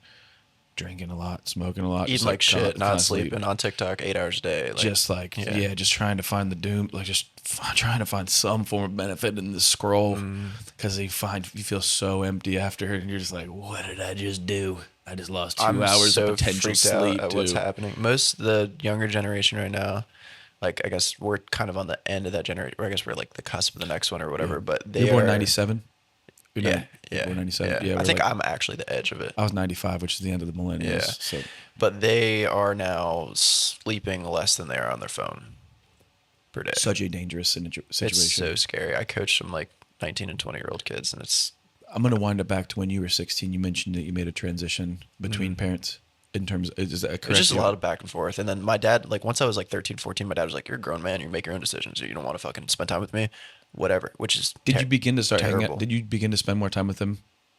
drinking a lot, smoking a lot, Eating just like shit, not constantly sleeping, on TikTok 8 hours a day. Like, just like just trying to find the doom, like just trying to find some form of benefit in the scroll, because you feel so empty after, and you're just like, what did I just do? I just lost 2 I'm hours so of potential freaked out sleep. at what's happening. Most of the younger generation right now, like I guess we're kind of on the end of that generation. Or I guess we're like the cusp of the next one or whatever. But they You're born are 97. Yeah, Born 97. Yeah, I we're think like- I'm actually the edge of it. I was 95, which is the end of the millennials. Yeah. So But they are now sleeping less than they are on their phone per day. such a dangerous situation. It's so scary. I coach some like 19 and 20-year-old kids, and it's I'm going to wind it back to when you were 16. You mentioned that you made a transition between parents in terms is that correct? it's just a lot of back and forth. And then my dad, like once I was like 13, 14, my dad was like, "You're a grown man. You make your own decisions. You don't want to fucking spend time with me, whatever." Which is Did you begin to start hanging terrible. out? Did you begin to spend more time with him?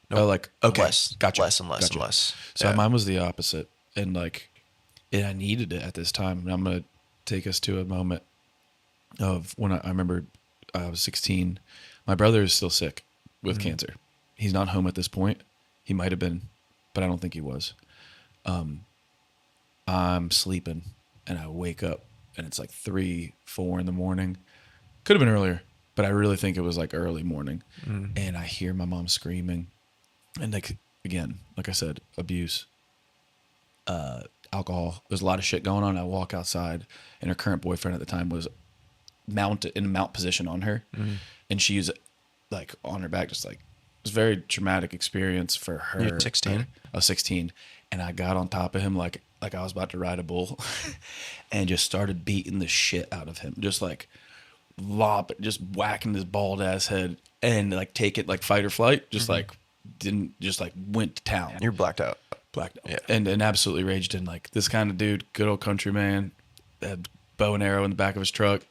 Nope. Oh, like, okay. Less, Gotcha. less and less Gotcha. and less. So Yeah. mine was the opposite. And like, and I needed it at this time. And I'm going to take us to a moment of when I remember I was 16. My brother is still sick with cancer. He's not home at this point. He might have been, but I don't think he was. I'm sleeping and I wake up and it's like 3, 4 in the morning. Could have been earlier, but I really think it was like early morning. And I hear my mom screaming. And like, again, like I said, abuse, alcohol. There's a lot of shit going on. I walk outside and her current boyfriend at the time was mounted in a mount position on her. And she's like on her back, just like, it was a very traumatic experience for her. You're 16? I was 16, and I got on top of him like I was about to ride a bull, and just started beating the shit out of him, just like just whacking his bald ass head, and like take it like fight or flight, just like went to town. You're blacked out. Blacked out, Yeah. and absolutely raged. And like this kind of dude, good old country man, had bow and arrow in the back of his truck.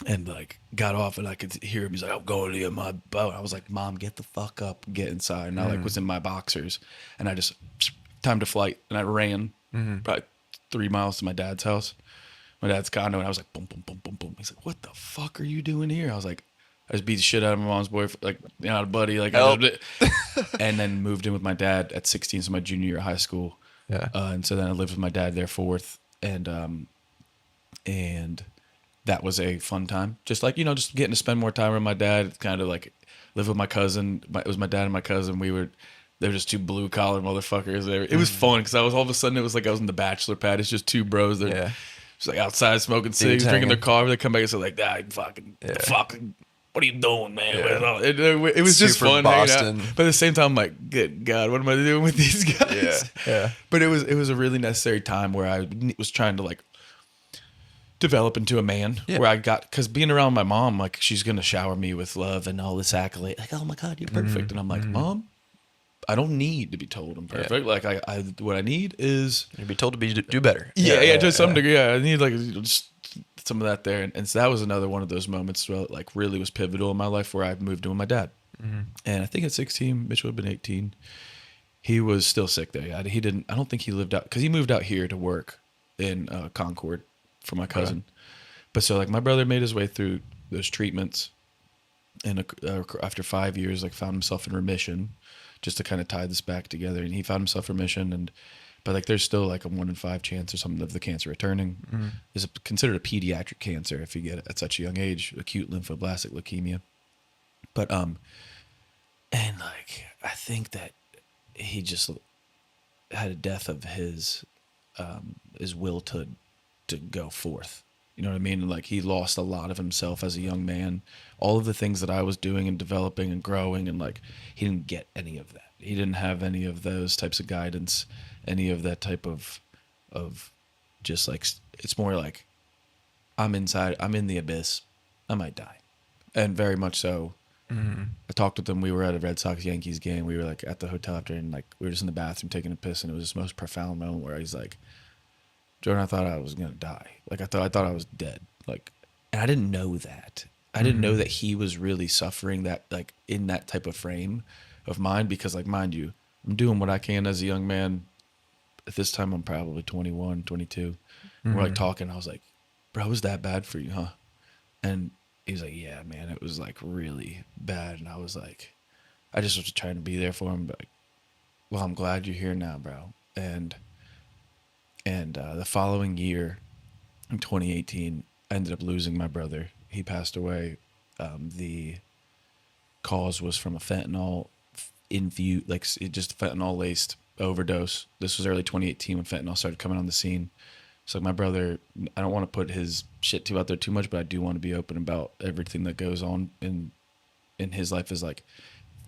And like got off and I could hear him. He's like, "I'm going to get my boat." I was like, "Mom, get the fuck up, get inside." And I like was in my boxers, and I just time to flight, and I ran probably 3 miles to my dad's house, my dad's condo, and I was like, "Boom, boom, boom, boom, boom." He's like, "What the fuck are you doing here?" I was like, "I just beat the shit out of my mom's boyfriend, like a buddy, like." And then moved in with my dad at 16, so my junior year of high school. Yeah. And so then I lived with my dad there fourth, and that was a fun time. Just like, just getting to spend more time with my dad, kind of like live with my cousin. It was my dad and my cousin. They were just two blue collar motherfuckers. It was fun because I was all of a sudden, it was like I was in the bachelor pad. It's just two bros. They're just like outside smoking cigs, drinking their coffee. They come back and say like, fucking, what are you doing, man? Yeah. It was just Super fun Boston. hanging out. But at the same time, I'm like, good God, what am I doing with these guys? Yeah. But it was a really necessary time where I was trying to like develop into a man, where I got, because being around my mom, like she's gonna shower me with love and all this accolade, like, oh my God, you're perfect. And I'm like, Mom, I don't need to be told I'm perfect. Like I what I need is You'd be told to do better. to some degree. Yeah, I need like just some of that there. And so that was another one of those moments where like really was pivotal in my life, where I moved in with my dad. And I think at 16, Mitchell would have been 18. He was still sick there. I don't think he lived out, because he moved out here to work in Concord for my cousin. But so like my brother made his way through those treatments, and after 5 years, like found himself in remission, just to kind of tie this back together. And he found himself in remission, but like there's still like a 1 in 5 chance or something of the cancer returning. It's considered a pediatric cancer if you get it at such a young age, acute lymphoblastic leukemia. But and like I think that he just had a death of his will to go forth. You know what I mean? Like he lost a lot of himself as a young man. All of the things that I was doing and developing and growing, and like he didn't get any of that. He didn't have any of those types of guidance, any of that type of just like, it's more like I'm in the abyss. I might die. And very much so. I talked with him. We were at a Red Sox Yankees game. We were like at the hotel after, and like we were just in the bathroom taking a piss, and it was this most profound moment where he's like, Jordan, I thought I was gonna die. Like I thought I was dead. Like, and I didn't know that. I didn't know that he was really suffering that, like, in that type of frame of mind, because, like, mind you, I'm doing what I can as a young man. At this time, I'm probably 21, 22. We're like talking. I was like, bro, it was that bad for you, huh? And he was like, yeah, man, it was like really bad. And I was like, I just was trying to be there for him. But like, well, I'm glad you're here now, bro. And the following year, in 2018, I ended up losing my brother. He passed away. The cause was from a fentanyl infused, like it just fentanyl laced overdose. This was early 2018 when fentanyl started coming on the scene. So my brother, I don't want to put his shit out there too much, but I do want to be open about everything that goes on in his life. Is like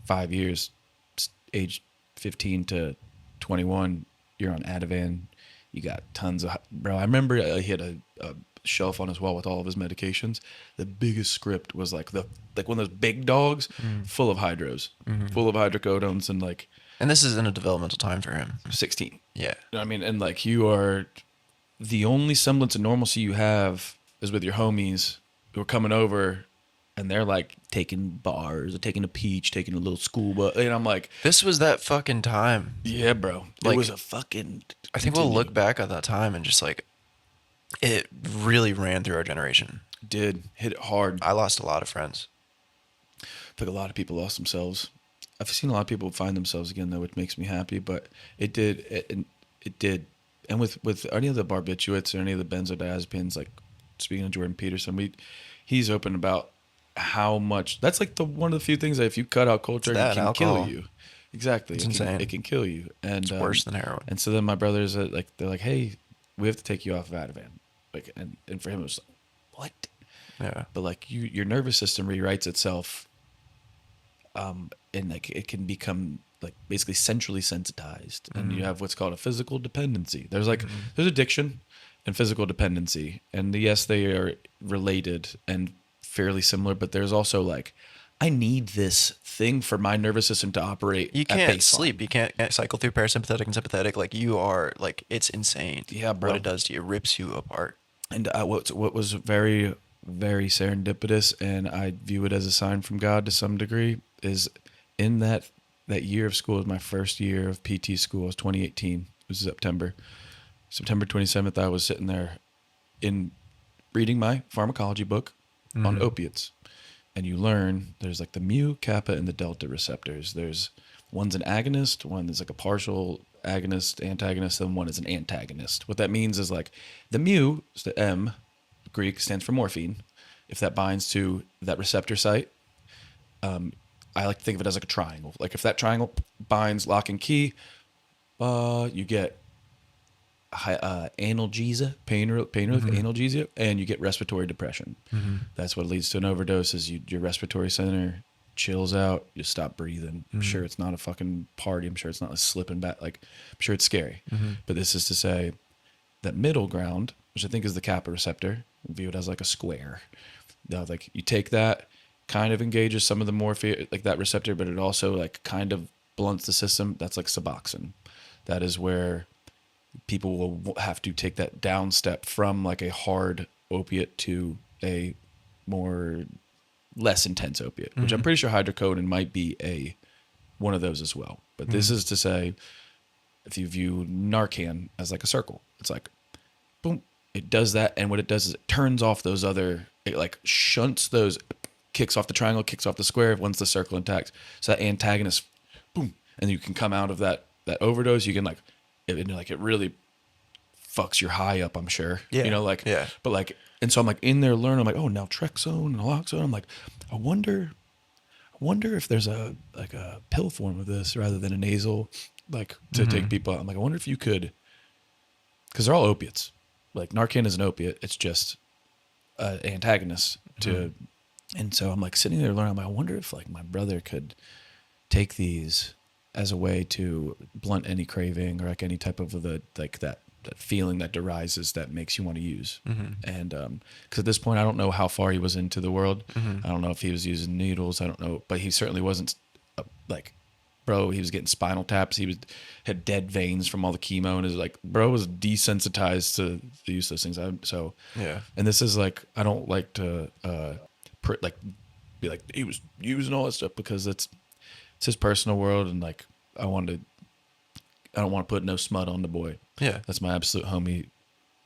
5 years, age 15 to 21, you're on Ativan. You got tons of, bro. I remember he had a shelf on his wall with all of his medications. The biggest script was like one of those big dogs, full of hydros, full of hydrocodones, and like. And this is in a developmental time for him. 16. Yeah. You know what I mean? And like, you are, the only semblance of normalcy you have is with your homies who are coming over, and they're like taking bars or taking a peach, taking a little school bus. And I'm like, This was that fucking time. yeah, bro. Like, it was a fucking. I think we'll look back at that time and just like, it really ran through our generation. Did hit it hard. I lost a lot of friends. I think a lot of people lost themselves. I've seen a lot of people find themselves again, though, which makes me happy. But it did. It did. And with any of the barbiturates or any of the benzodiazepines, like speaking of Jordan Peterson, he's open about how much. That's like one of the few things that if you cut out culture, it can alcohol. kill you. Exactly. It's insane. It can kill you. And It's worse than heroin. And so then my brothers they're like, hey, we have to take you off of Ativan. Like, and for him it was like, what? Yeah. But like your nervous system rewrites itself. And like it can become like basically centrally sensitized, and you have what's called a physical dependency. There's like there's addiction and physical dependency, and yes, they are related and fairly similar. But there's also like, I need this thing for my nervous system to operate. You at can't baseline. sleep. You can't cycle through parasympathetic and sympathetic. Like you are like, it's insane. Yeah, bro. What it does to you, it rips you apart. And what was very, very serendipitous, and I view it as a sign from God to some degree, is in that year of school was my first year of PT school. It was 2018. It was September 27th. I was sitting there reading my pharmacology book on opiates. And you learn there's like the mu, kappa, and the delta receptors. There's one's an agonist, one is like a partial agonist, antagonist, and one is an antagonist. What that means is like the mu, is the M, Greek, stands for morphine. If that binds to that receptor site, I like to think of it as like a triangle. Like if that triangle binds lock and key, you get analgesia, pain relief, analgesia, and you get respiratory depression. That's what leads to an overdose. Is your respiratory center chills out, you stop breathing. I'm sure it's not a fucking party. I'm sure it's not a slipping back. Like, I'm sure it's scary. But this is to say that middle ground, which I think is the kappa receptor, view it as like a square. Like you take that, kind of engages some of the morphine, like that receptor, but it also like kind of blunts the system. That's like Suboxone. That is where people will have to take that down step from like a hard opiate to a less intense opiate, which I'm pretty sure hydrocodone might be one of those as well. But this is to say, if you view Narcan as like a circle, it's like, boom, it does that. And what it does is it turns off those other, it like shunts those, kicks off the triangle, kicks off the square, once the circle intact. So that antagonist, boom, and you can come out of that overdose. You can like, it really fucks your high up, I'm sure. Yeah. You know, like, yeah. But like, and so I'm like in there learning, I'm like, oh, naltrexone and naloxone. I'm like, I wonder if there's a pill form of this rather than a nasal, like to take people out. I'm like, I wonder if you could, because they're all opiates. Like Narcan is an opiate. It's just an antagonist to, and so I'm like sitting there learning. I'm like, I wonder if like my brother could take these as a way to blunt any craving or like any type of that feeling that derises that makes you want to use. And because at this point I don't know how far he was into the world. I don't know if he was using needles, I don't know, but he certainly wasn't like bro, he was getting spinal taps. He had dead veins from all the chemo, and is like, bro was desensitized to the use of those things. Yeah. And this is like, I don't like to be like he was using all that stuff, because it's his personal world, and like I don't want to put no smut on the boy. Yeah. That's my absolute homie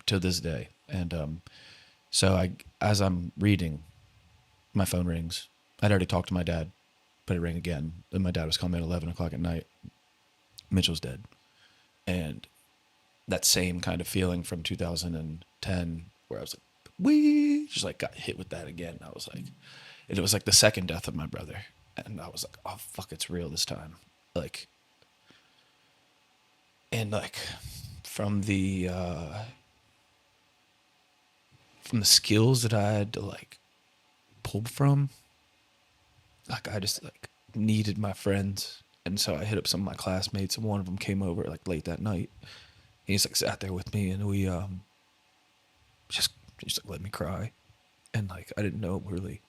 to this day. And so as I'm reading, my phone rings. I'd already talked to my dad, but it rang again. And my dad was calling me at 11 o'clock at night. Mitchell's dead. And that same kind of feeling from 2010, where I was like, we just like got hit with that again. I was like, and it was like the second death of my brother. And I was like, oh, fuck, it's real this time. Like, and like from the skills that I had to like pull from, like I just like needed my friends. And so I hit up some of my classmates, and one of them came over like late that night. He's like sat there with me, and we just like let me cry. And like I didn't know really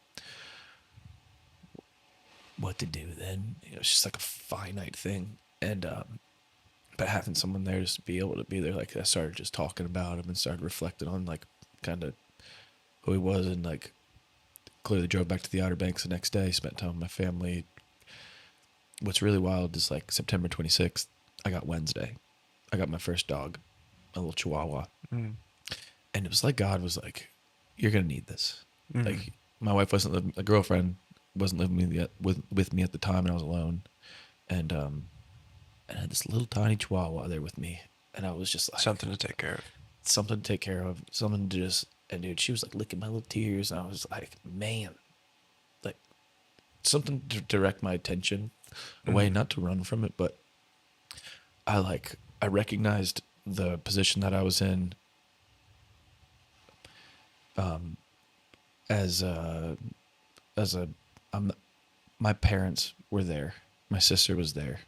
what to do then. You know, it's just like a finite thing. And but having someone there just to be able to be there, like I started just talking about him and started reflecting on like kind of who he was, and like clearly drove back to the Outer Banks the next day, spent time with my family. What's really wild is like September 26th, I got Wednesday. I got my first dog, a little Chihuahua. Mm. And it was like God was like, you're going to need this. Mm. Like my wife wasn't living, a girlfriend wasn't living with me at the time, and I was alone. And I had this little tiny Chihuahua there with me. And I was just like, Something to take care of. something to take care of, something to just, and dude, she was like licking my little tears. And I was like, man, like something to direct my attention away, not to run from it, but I recognized the position that I was in as my parents were there. My sister was there.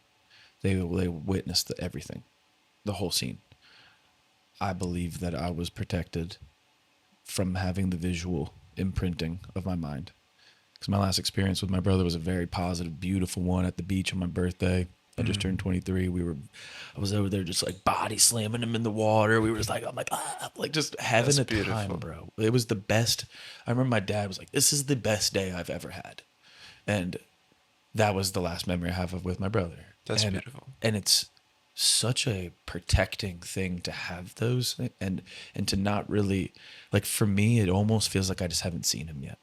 They witnessed everything, the whole scene. I believe that I was protected from having the visual imprinting of my mind. Because my last experience with my brother was a very positive, beautiful one at the beach on my birthday. I just turned 23. I was over there just like body slamming him in the water. We were just like, I'm like just having a time, bro. It was the best. I remember my dad was like, this is the best day I've ever had. And that was the last memory I have with my brother. That's beautiful. And it's such a protecting thing to have those, and to not really, like for me, it almost feels like I just haven't seen him yet.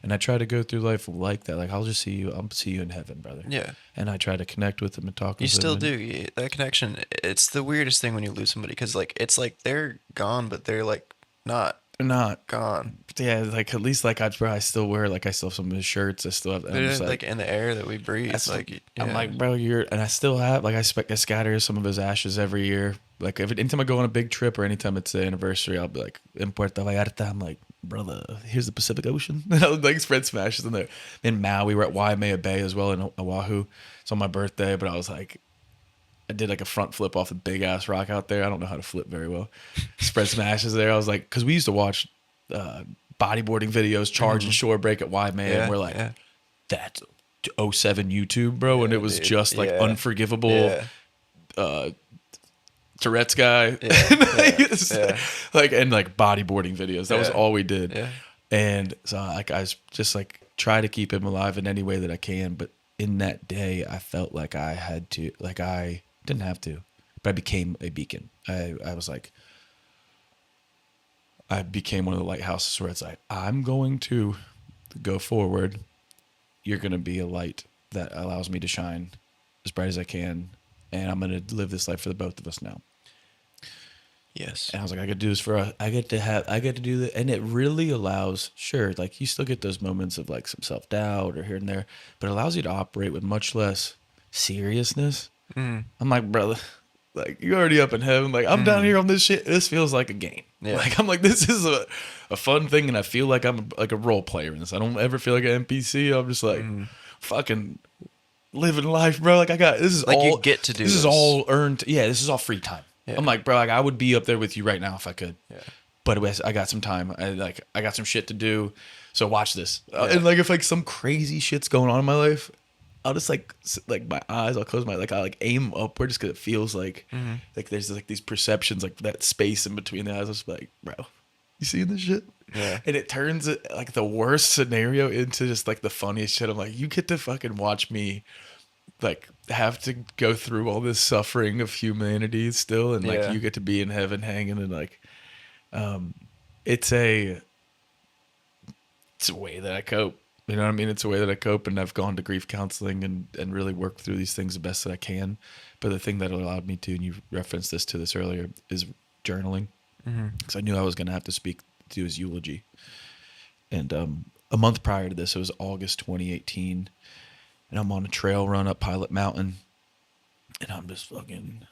And I try to go through life like that. Like I'll see you in heaven, brother. Yeah. And I try to connect with him and talk with him. You still do. That connection, it's the weirdest thing when you lose somebody, because like it's like they're gone, but they're like not. They're not gone. Yeah, like at least like I still wear, like I still have some of his shirts. I still have. They're like in the air that we breathe. I'm like, bro, and I still have, like I scatter some of his ashes every year. Like anytime I go on a big trip or anytime it's the anniversary, I'll be like in Puerto Vallarta. I'm like, brother, here's the Pacific Ocean. And I would like spread some ashes in there. In Maui, we were at Waimea Bay as well in Oahu. It's on my birthday, but I was like, I did like a front flip off a big ass rock out there. I don't know how to flip very well. Spread some ashes there. I was like, because we used to watch bodyboarding videos, charge and shore break at Waimea, and we're like, that's 07 YouTube, bro, and it was just like unforgivable. Tourette's guy, like, and like bodyboarding videos. That was all we did. Yeah. And so like I just like try to keep him alive in any way that I can. But in that day, I felt like I had to, like I didn't have to, but I became a beacon. I was like, I became one of the lighthouses where it's like, I'm going to go forward. You're going to be a light that allows me to shine as bright as I can. And I'm going to live this life for the both of us now. Yes. And I was like, I could do this for us. I get to do that. And it really allows, sure, like you still get those moments of like some self-doubt or here and there, but it allows you to operate with much less seriousness. I'm like, brother, like you're already up in heaven. Like I'm down here on this shit. This feels like a game. Yeah. Like I'm like, this is a fun thing. And I feel like I'm like a role player in this. I don't ever feel like an NPC. I'm just like fucking living life, bro. Like I got, this is like all, you get to do this is all earned. Yeah. This is all free time. Yeah. I'm like, bro, like I would be up there with you right now if I could. Yeah. But I got some time. I got some shit to do. So watch this. And like if like some crazy shit's going on in my life, I'll just like my eyes, I'll close my, like I like aim upward just because it feels like there's like these perceptions, like that space in between the eyes. I was just like, bro, you seeing this shit? Yeah. And it turns it like the worst scenario into just like the funniest shit. I'm like, you get to fucking watch me like have to go through all this suffering of humanity still, and like Yeah. you get to be in heaven hanging, and like it's a way that I cope. You know what I mean? It's a way that I cope, and I've gone to grief counseling and really worked through these things the best that I can. But the thing that allowed me to, and you referenced this earlier, is journaling. Because I knew I was going to have to do his eulogy. And a month prior to this, it was August 2018, and I'm on a trail run up Pilot Mountain, and I'm just fucking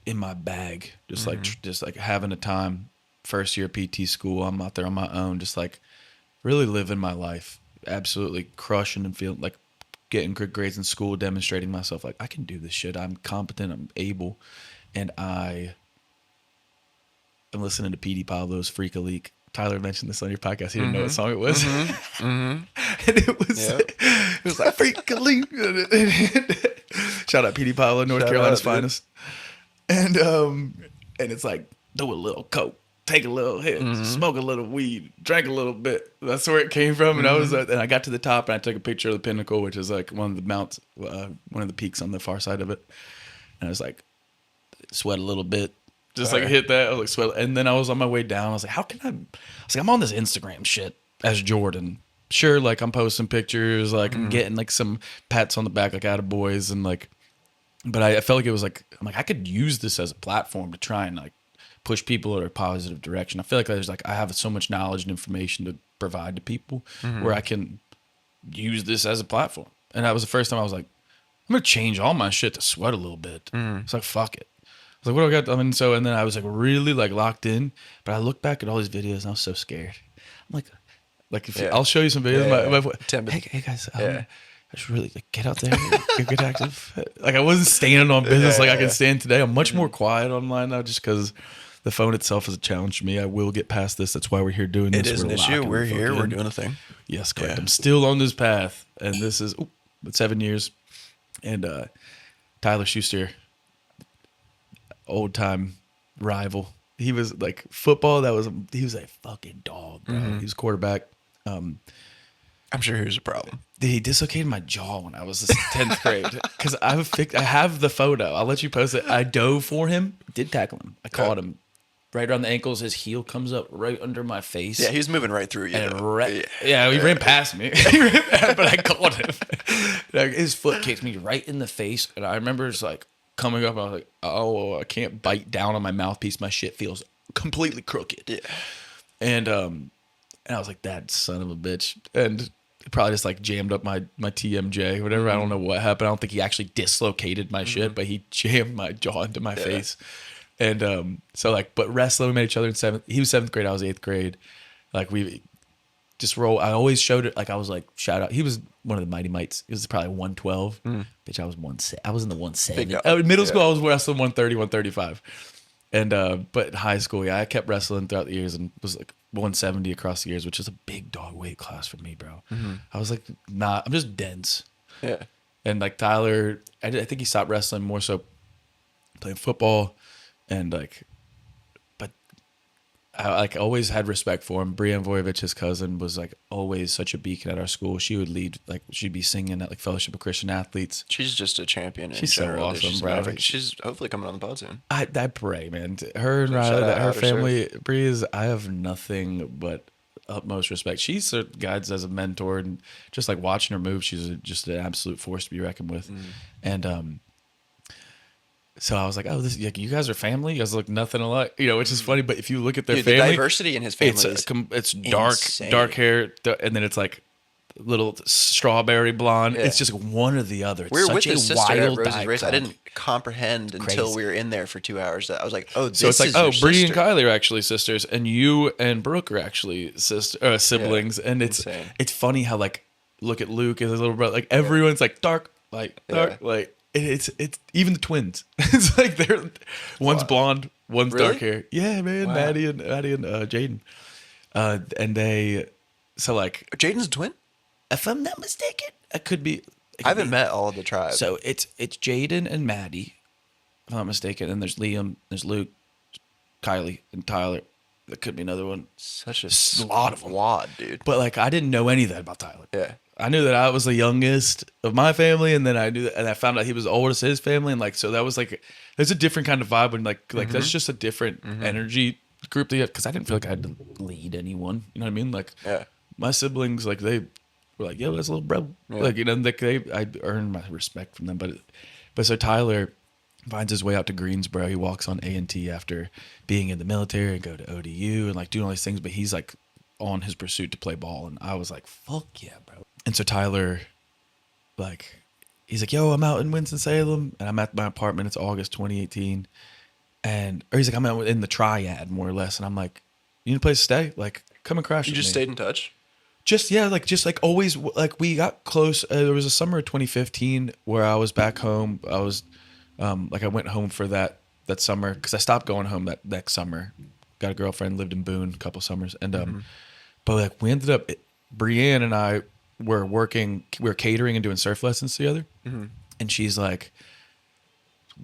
in my bag, just like having a time. First year PT school, I'm out there on my own, just like really living my life, absolutely crushing and feeling like getting good grades in school, demonstrating myself like I can do this shit. I'm competent, I'm able, and I am listening to P.D. Pablo's Freak a Leak. Tyler mentioned this on your podcast. He didn't know what song it was. And it was like Freak a Leak. Shout out P.D. Pablo, North Carolina's finest. And it's like, do a little coke, take a little hit, smoke a little weed, drank a little bit. That's where it came from. And I was and I got to the top, and I took a picture of the pinnacle, which is like one of the mounts, one of the peaks on the far side of it. And I was like, sweat a little bit. Just like hit that. I was like, sweat. And then I was on my way down. I was like, how can I was like, I'm on this Instagram shit as Jordan. Sure, like I'm posting pictures, like I'm getting like some pats on the back, like attaboys, and like, but I felt like it was like, I'm like, I could use this as a platform to try and like push people in a positive direction. I feel like there's like, I have so much knowledge and information to provide to people where I can use this as a platform. And that was the first time I was like, I'm going to change all my shit to sweat a little bit. It's like, fuck it. I was like, what do I got? I mean, and then I was like really like locked in, but I look back at all these videos and I was so scared. I'm like if I'll show you some videos. Hey guys, I just really like get out there, get active. Like I wasn't standing on business like I can stand today. I'm much more quiet online now, just because the phone itself is a challenge for me. I will get past this. That's why we're here doing this. It is an issue. We're here. We're doing a thing. Yes, correct. I'm still on this path, and this is 7 years. And Tyler Schuster, old time rival. He was like football. He was a fucking dog, bro. He was quarterback. I'm sure he was a problem. He dislocated my jaw when I was in 10th grade because I have the photo. I'll let you post it. I dove for him, did tackle him. I caught him right around the ankles. His heel comes up right under my face. Yeah, he was moving right through you. And he ran past me. But I caught him. Like, his foot kicked me right in the face, and I remember just like coming up. And I was like, "Oh, I can't bite down on my mouthpiece. My shit feels completely crooked." Yeah. And I was like, "That son of a bitch," and it probably just like jammed up my TMJ, whatever. I don't know what happened. I don't think he actually dislocated my shit, but he jammed my jaw into my face. And so like, but wrestling, we met each other in 7th. He was 7th grade. I was 8th grade. Like we just roll. I always showed it. Like I was like, shout out. He was one of the Mighty Mites. He was probably 112. Bitch, I was I was in the 170. Middle school, I was wrestling 130, 135. And but in high school, I kept wrestling throughout the years and was like 170 across the years, which is a big dog weight class for me, bro. I was like, I'm just dense. Yeah. And like Tyler, I think he stopped wrestling more so playing football. And like, but I like always had respect for him. Brian Voyevich, his cousin, was like always such a beacon at our school. She would lead, like she'd be singing at like Fellowship of Christian Athletes. She's just a champion. She's so awesome, bro. She's hopefully coming on the pod soon. I pray, man. Her and Riley, her family, Bree is. I have nothing but utmost respect. She guides as a mentor, and just like watching her move, she's just an absolute force to be reckoned with. And so I was like, oh, like, you guys are family? You guys look nothing alike, which is funny. But if you look at their family, the diversity in his family it's dark hair, and then it's like little strawberry blonde. It's just one or the other. It's we were with such his a sister at wild Rosie's Race. I dichotomy. didn't comprehend until we were in there for 2 hours that I was like, oh, this so it's like, is your Bree and sister. Kylie are actually sisters, and you and Brooke are actually siblings. And it's funny how like look at Luke as his little brother. Like everyone's like dark, like like. It's even the twins. It's like one's blonde, one's dark hair. Yeah, man, Maddie and Jaden, and they like Jaden's a twin. If I'm not mistaken, I could be. I haven't met all of the tribe. So it's Jaden and Maddie, if I'm not mistaken, and there's Liam, there's Luke, Kylie, and Tyler. There could be another one. Such A lot of them. squad, dude. But like, I didn't know any of that about Tyler. Yeah. I knew that I was the youngest of my family, and then I knew that, and I found out he was the oldest of his family, and like, so that was like, there's a different kind of vibe when like that's just a different energy group that you have, because I didn't feel like I had to lead anyone. You know what I mean? Like, Yeah. my siblings, like they were like, "Yo, that's a little bro." Yeah. Like, you know, like I earned my respect from them. But so Tyler finds his way out to Greensboro. He walks on A&T after being in the military and go to ODU and like doing all these things. But he's like on his pursuit to play ball, and I was like, "Fuck yeah, bro!" And so Tyler, like, he's like, "Yo, I'm out in Winston-Salem," and I'm at my apartment. It's August 2018, or he's like, "I'm out in the Triad, more or less," and I'm like, "You need a place to stay? Like, come and crash." You with just me." stayed in touch? Just always, like we got close. There was a summer of 2015 where I was back home. I was like, I went home for that summer because I stopped going home that next summer. Got a girlfriend, lived in Boone a couple summers, and but like we ended up, Brienne and I were working, we were catering and doing surf lessons together, and she's like,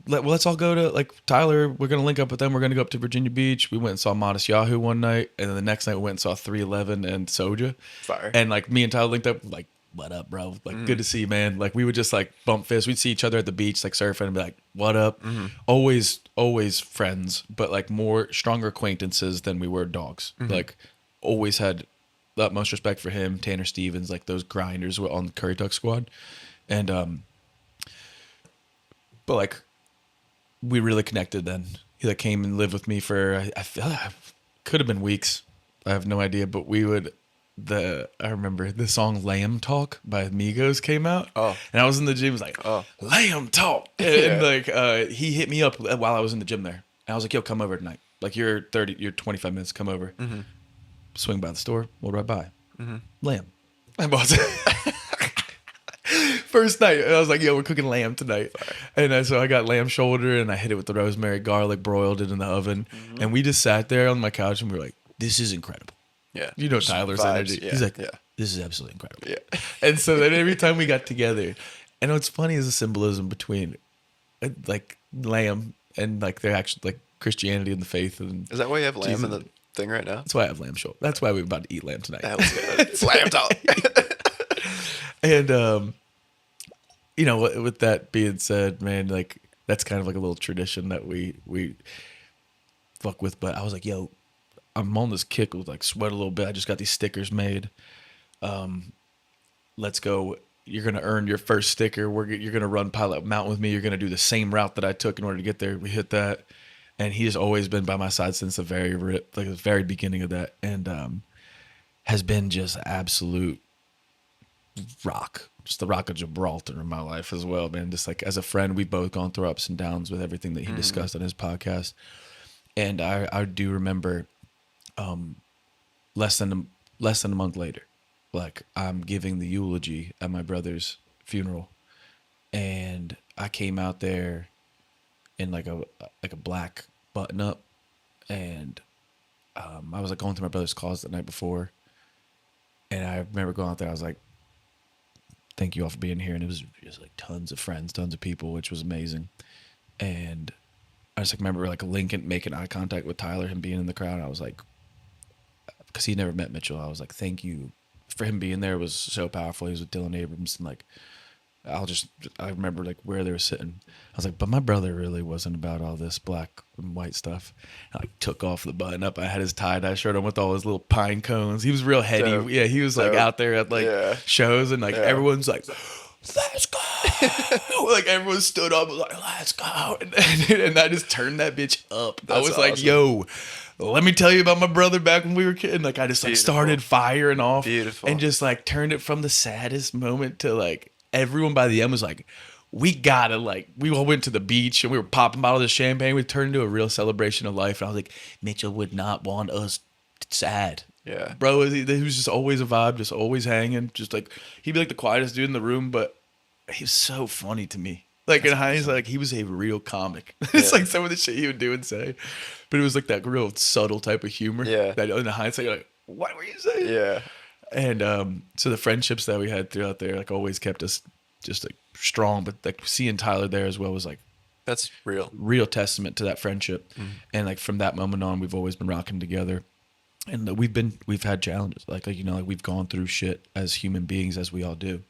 let's all go to, like, Tyler, we're going to link up with them. We're going to go up to Virginia Beach. We went and saw Modest Yahoo one night. And then the next night we went and saw 311 and Soja. Fire. And like me and Tyler linked up, like, what up, bro? Like, good to see you, man. Like, we would just like bump fists. We'd see each other at the beach, like surfing, and be like, what up? Always friends, but like more stronger acquaintances than we were dogs. Like, always had the utmost respect for him, Tanner Stevens, like those grinders were on the Curry Tuck squad. And, but like, we really connected then. He like came and lived with me for, I feel like could have been weeks. I have no idea, but we would, I remember the song Lamb Talk by Migos came out. Oh. And I was in the gym, was like, Lamb Talk. And like, he hit me up while I was in the gym there. And I was like, yo, come over tonight. Like, you're 25 minutes, come over. Swing by the store, roll right by. Lamb. I bought it. First night, I was like, yo, we're cooking lamb tonight. And so I got lamb shoulder and I hit it with the rosemary garlic, broiled it in the oven. And we just sat there on my couch and we were like, this is incredible. Yeah. You know Just Tyler's vibes, energy. yeah, He's like, yeah. this is absolutely incredible. Yeah. And so then every time we got together, and what's funny is the symbolism between like lamb and like their actual like Christianity and the faith. And Is that why you have lamb Jesus. in the thing right now? That's why I have lamb shoulder. That's why we're about to eat lamb tonight. That was good. It's lamb talk. And you know, with that being said, man, like that's kind of like a little tradition that we fuck with. But I was like, yo, I'm on this kick with like sweat a little bit. I just got these stickers made. Let's go. You're gonna earn your first sticker. You're gonna run Pilot Mountain with me. You're gonna do the same route that I took in order to get there. We hit that, and he has always been by my side since the very beginning of that, and has been just absolute rock. Just the rock of Gibraltar in my life as well, man. Just like as a friend, we've both gone through ups and downs with everything that he discussed on his podcast. And I do remember less than a month later, like I'm giving the eulogy at my brother's funeral, and I came out there in like a black button up, and I was like going through my brother's closet the night before, and I remember going out there. I was like, thank you all for being here. And it was just like tons of friends, tons of people, which was amazing. And I just like remember like Lincoln making eye contact with Tyler, him being in the crowd. I was like, because he never met Mitchell, I was like, thank you for him being there. Was so powerful. He was with Dylan Abrams, and like I remember like where they were sitting. I was like, but my brother really wasn't about all this black and white stuff. I like took off the button up. I had his tie-dye shirt on with all his little pine cones. He was real heady. Dope. Yeah, he was like out there at like shows, and like everyone's like, let's go. Like everyone stood up and was like, let's go. And I just turned that bitch up. I was like, yo, let me tell you about my brother back when we were kids. Like I just like started firing off. Beautiful. And just like turned it from the saddest moment to like everyone by the end was like, we gotta like, we all went to the beach and we were popping bottles of champagne. We turned into a real celebration of life. And I was like, Mitchell would not want us sad. Yeah. Bro, he was just always a vibe, just always hanging. Just like, he'd be like the quietest dude in the room, but he was so funny to me. Like in hindsight, like he was a real comic. It's like some of the shit he would do and say. But it was like that real subtle type of humor. Yeah. That in hindsight, you're like, what were you saying? Yeah. And so the friendships that we had throughout there, like always kept us just like strong. But like seeing Tyler there as well was like That's real. real testament to that friendship. And like from that moment on, we've always been rocking together. And we've had challenges, like we've gone through shit as human beings, as we all do.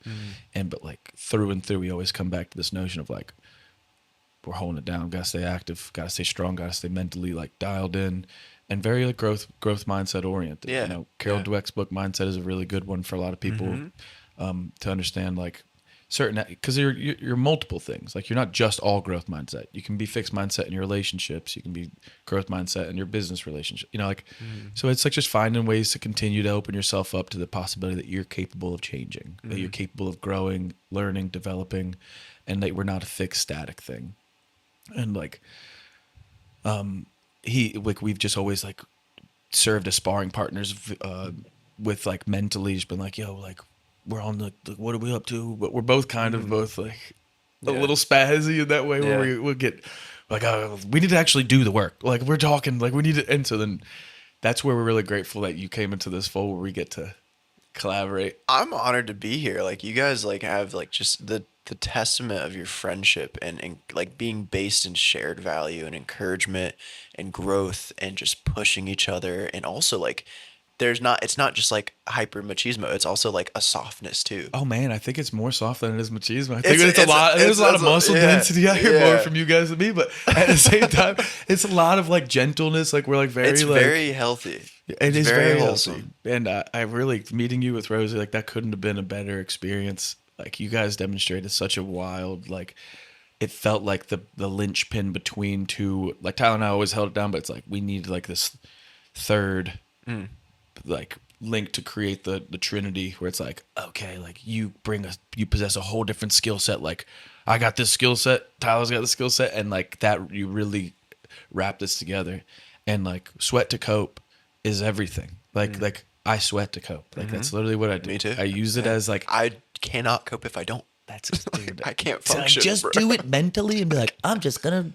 But like through and through, we always come back to this notion of like, we're holding it down. Gotta stay active. Gotta stay strong. Gotta stay mentally like dialed in, and very like growth mindset oriented. Yeah. Carol Dweck's book Mindset is a really good one for a lot of people to understand like certain, because you're multiple things. Like you're not just all growth mindset. You can be fixed mindset in your relationships. You can be growth mindset in your business relationship. So it's like just finding ways to continue to open yourself up to the possibility that you're capable of changing, that you're capable of growing, learning, developing, and that we're not a fixed static thing. And like, we've just always like served as sparring partners, with like mentally just been like, yo, like we're on the what are we up to? But we're both kind of both like a little spazzy in that way where we'll get like, we need to actually do the work. Like we're talking, like we need to, and so then that's where we're really grateful that you came into this fold where we get to collaborate. I'm honored to be here. Like you guys like have like just the testament of your friendship and like being based in shared value and encouragement and growth and just pushing each other. And also like it's not just like hyper machismo. It's also like a softness too. Oh man, I think it's more soft than it is machismo. I think there's a lot of muscle density. I hear more from you guys than me, but at the same time, it's a lot of like gentleness. Like we're like it's like very healthy. It is very wholesome. And I really, meeting you with Rosie, like that couldn't have been a better experience. Like you guys demonstrated such a wild, like it felt like the linchpin between two, like Tyler and I always held it down, but it's like we needed like this third like link to create the trinity where it's like, okay, like you possess a whole different skill set. Like I got this skill set, Tyler's got the skill set, and like that you really wrap this together. And like sweat to cope is everything. Like I sweat to cope. Like that's literally what I do. Me too. I use it as like, I cannot cope if I don't. that's dude, I can't so function. just bro. do it mentally and be like, I'm just gonna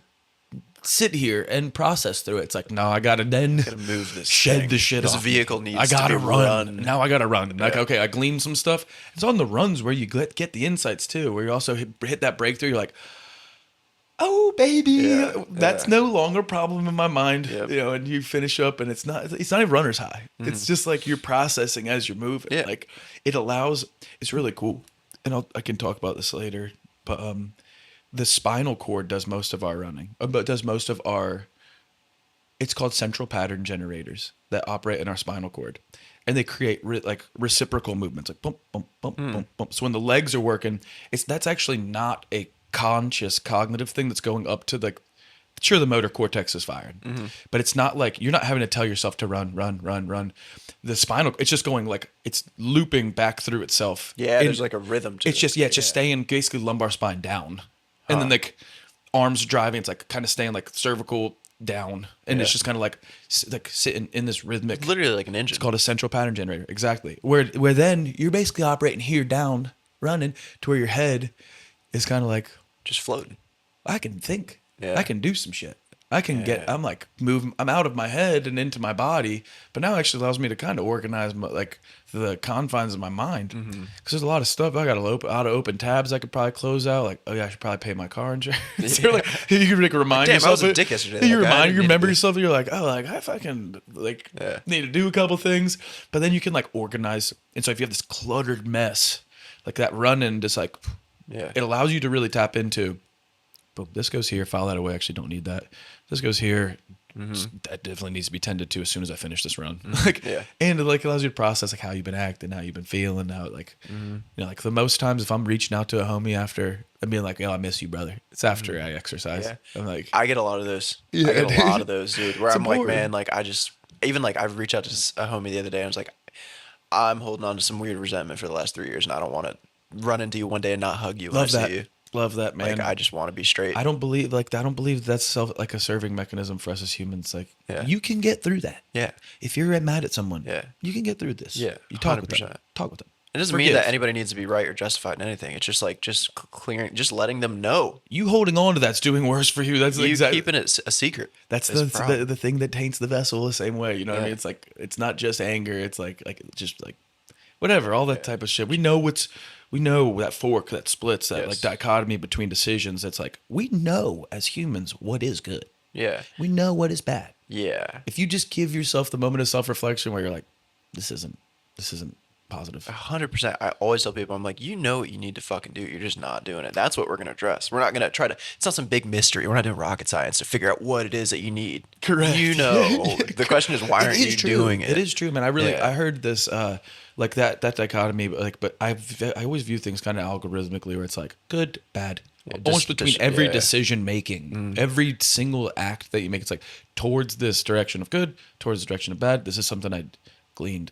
sit here and process through it. It's like, no, I gotta then Move this shed thing. the shit This off. vehicle needs I gotta to be run. Now I gotta run. Like, okay, I gleaned some stuff. It's on the runs where you get the insights too, where you also hit that breakthrough. You're like, oh baby, that's no longer a problem in my mind. Yep. And you finish up and it's not a runner's high. It's just like you're processing as you're moving. Yeah. Like it's really cool. And I can talk about this later, but the spinal cord does most of our running, but does most of our, it's called central pattern generators that operate in our spinal cord. And they create like reciprocal movements, like bump, bump, bump, bump, bump. So when the legs are working, that's actually not a conscious cognitive thing that's going up to like, sure, the motor cortex is firing, but it's not like you're not having to tell yourself to run. The spinal, it's just going like, it's looping back through itself. Yeah, there's like a rhythm to it. It's just staying basically lumbar spine down. And then like arms driving, it's like kind of staying like cervical down. And it's just kind of like sitting in this rhythmic. Literally like an engine. It's called a central pattern generator. Exactly. Where then you're basically operating here down, running to where your head is kind of like, just floating. I can think. Yeah. I can do some shit. I can I'm like moving, I'm out of my head and into my body, but now it actually allows me to kind of organize like the confines of my mind. Because there's a lot of stuff I got to open tabs I could probably close out. Like, oh yeah, I should probably pay my car insurance. Or like, you can like remind Damn, yourself. I was a dick yesterday. You Like, you remember yourself. You're like, oh, like I fucking like need to do a couple things, but then you can like organize. And so if you have this cluttered mess, like that running, just like, it allows you to really tap into. Boom, this goes here, file that away. Actually, don't need that. This goes here. That definitely needs to be tended to as soon as I finish this run. And it like allows you to process like how you've been acting, how you've been feeling, how like like the most times if I'm reaching out to a homie after I'm being like, "Yo, I miss you, brother." It's after I exercise. Yeah. I'm like, I get a lot of those. Yeah, I get dude. a lot of those, dude. Where It's I'm like, important. man, like I just even like I've reached out to a homie the other day. And I was like, I'm holding on to some weird resentment for the last 3 years, and I don't want to run into you one day and not hug you when love I that. see you. Love that, man. Like I just want to be straight. I don't believe that's like a serving mechanism for us as humans. Like you can get through that. Yeah. If you're mad at someone, Yeah. you can get through this. Yeah, You talk with them. 100%. Talk with them. It doesn't mean that anybody needs to be right or justified in anything. It's just like clearing, just letting them know. You holding on to that's doing worse for you. That's You exactly keeping it a secret. that's is a problem. the thing that taints the vessel the same way. You know what I Yeah. mean? It's like it's not just anger. It's like just like whatever, all that type of shit. We know that fork that splits, that like Yes. dichotomy between decisions. It's like, we know as humans what is good. Yeah. We know what is bad. Yeah. If you just give yourself the moment of self-reflection where you're like, this isn't positive. 100%. I always tell people, I'm like, you know what you need to fucking do. You're just not doing it. That's what we're going to address. We're not going to try to, it's not some big mystery. We're not doing rocket science to figure out what it is that you need. Correct. You know. The question is, why aren't you doing it? It is true, man. I Yeah. heard this, like that dichotomy, but I always view things kind of algorithmically where it's like good, bad. Almost between every decision making, every single act that you make, it's like towards this direction of good, towards the direction of bad. This is something I gleaned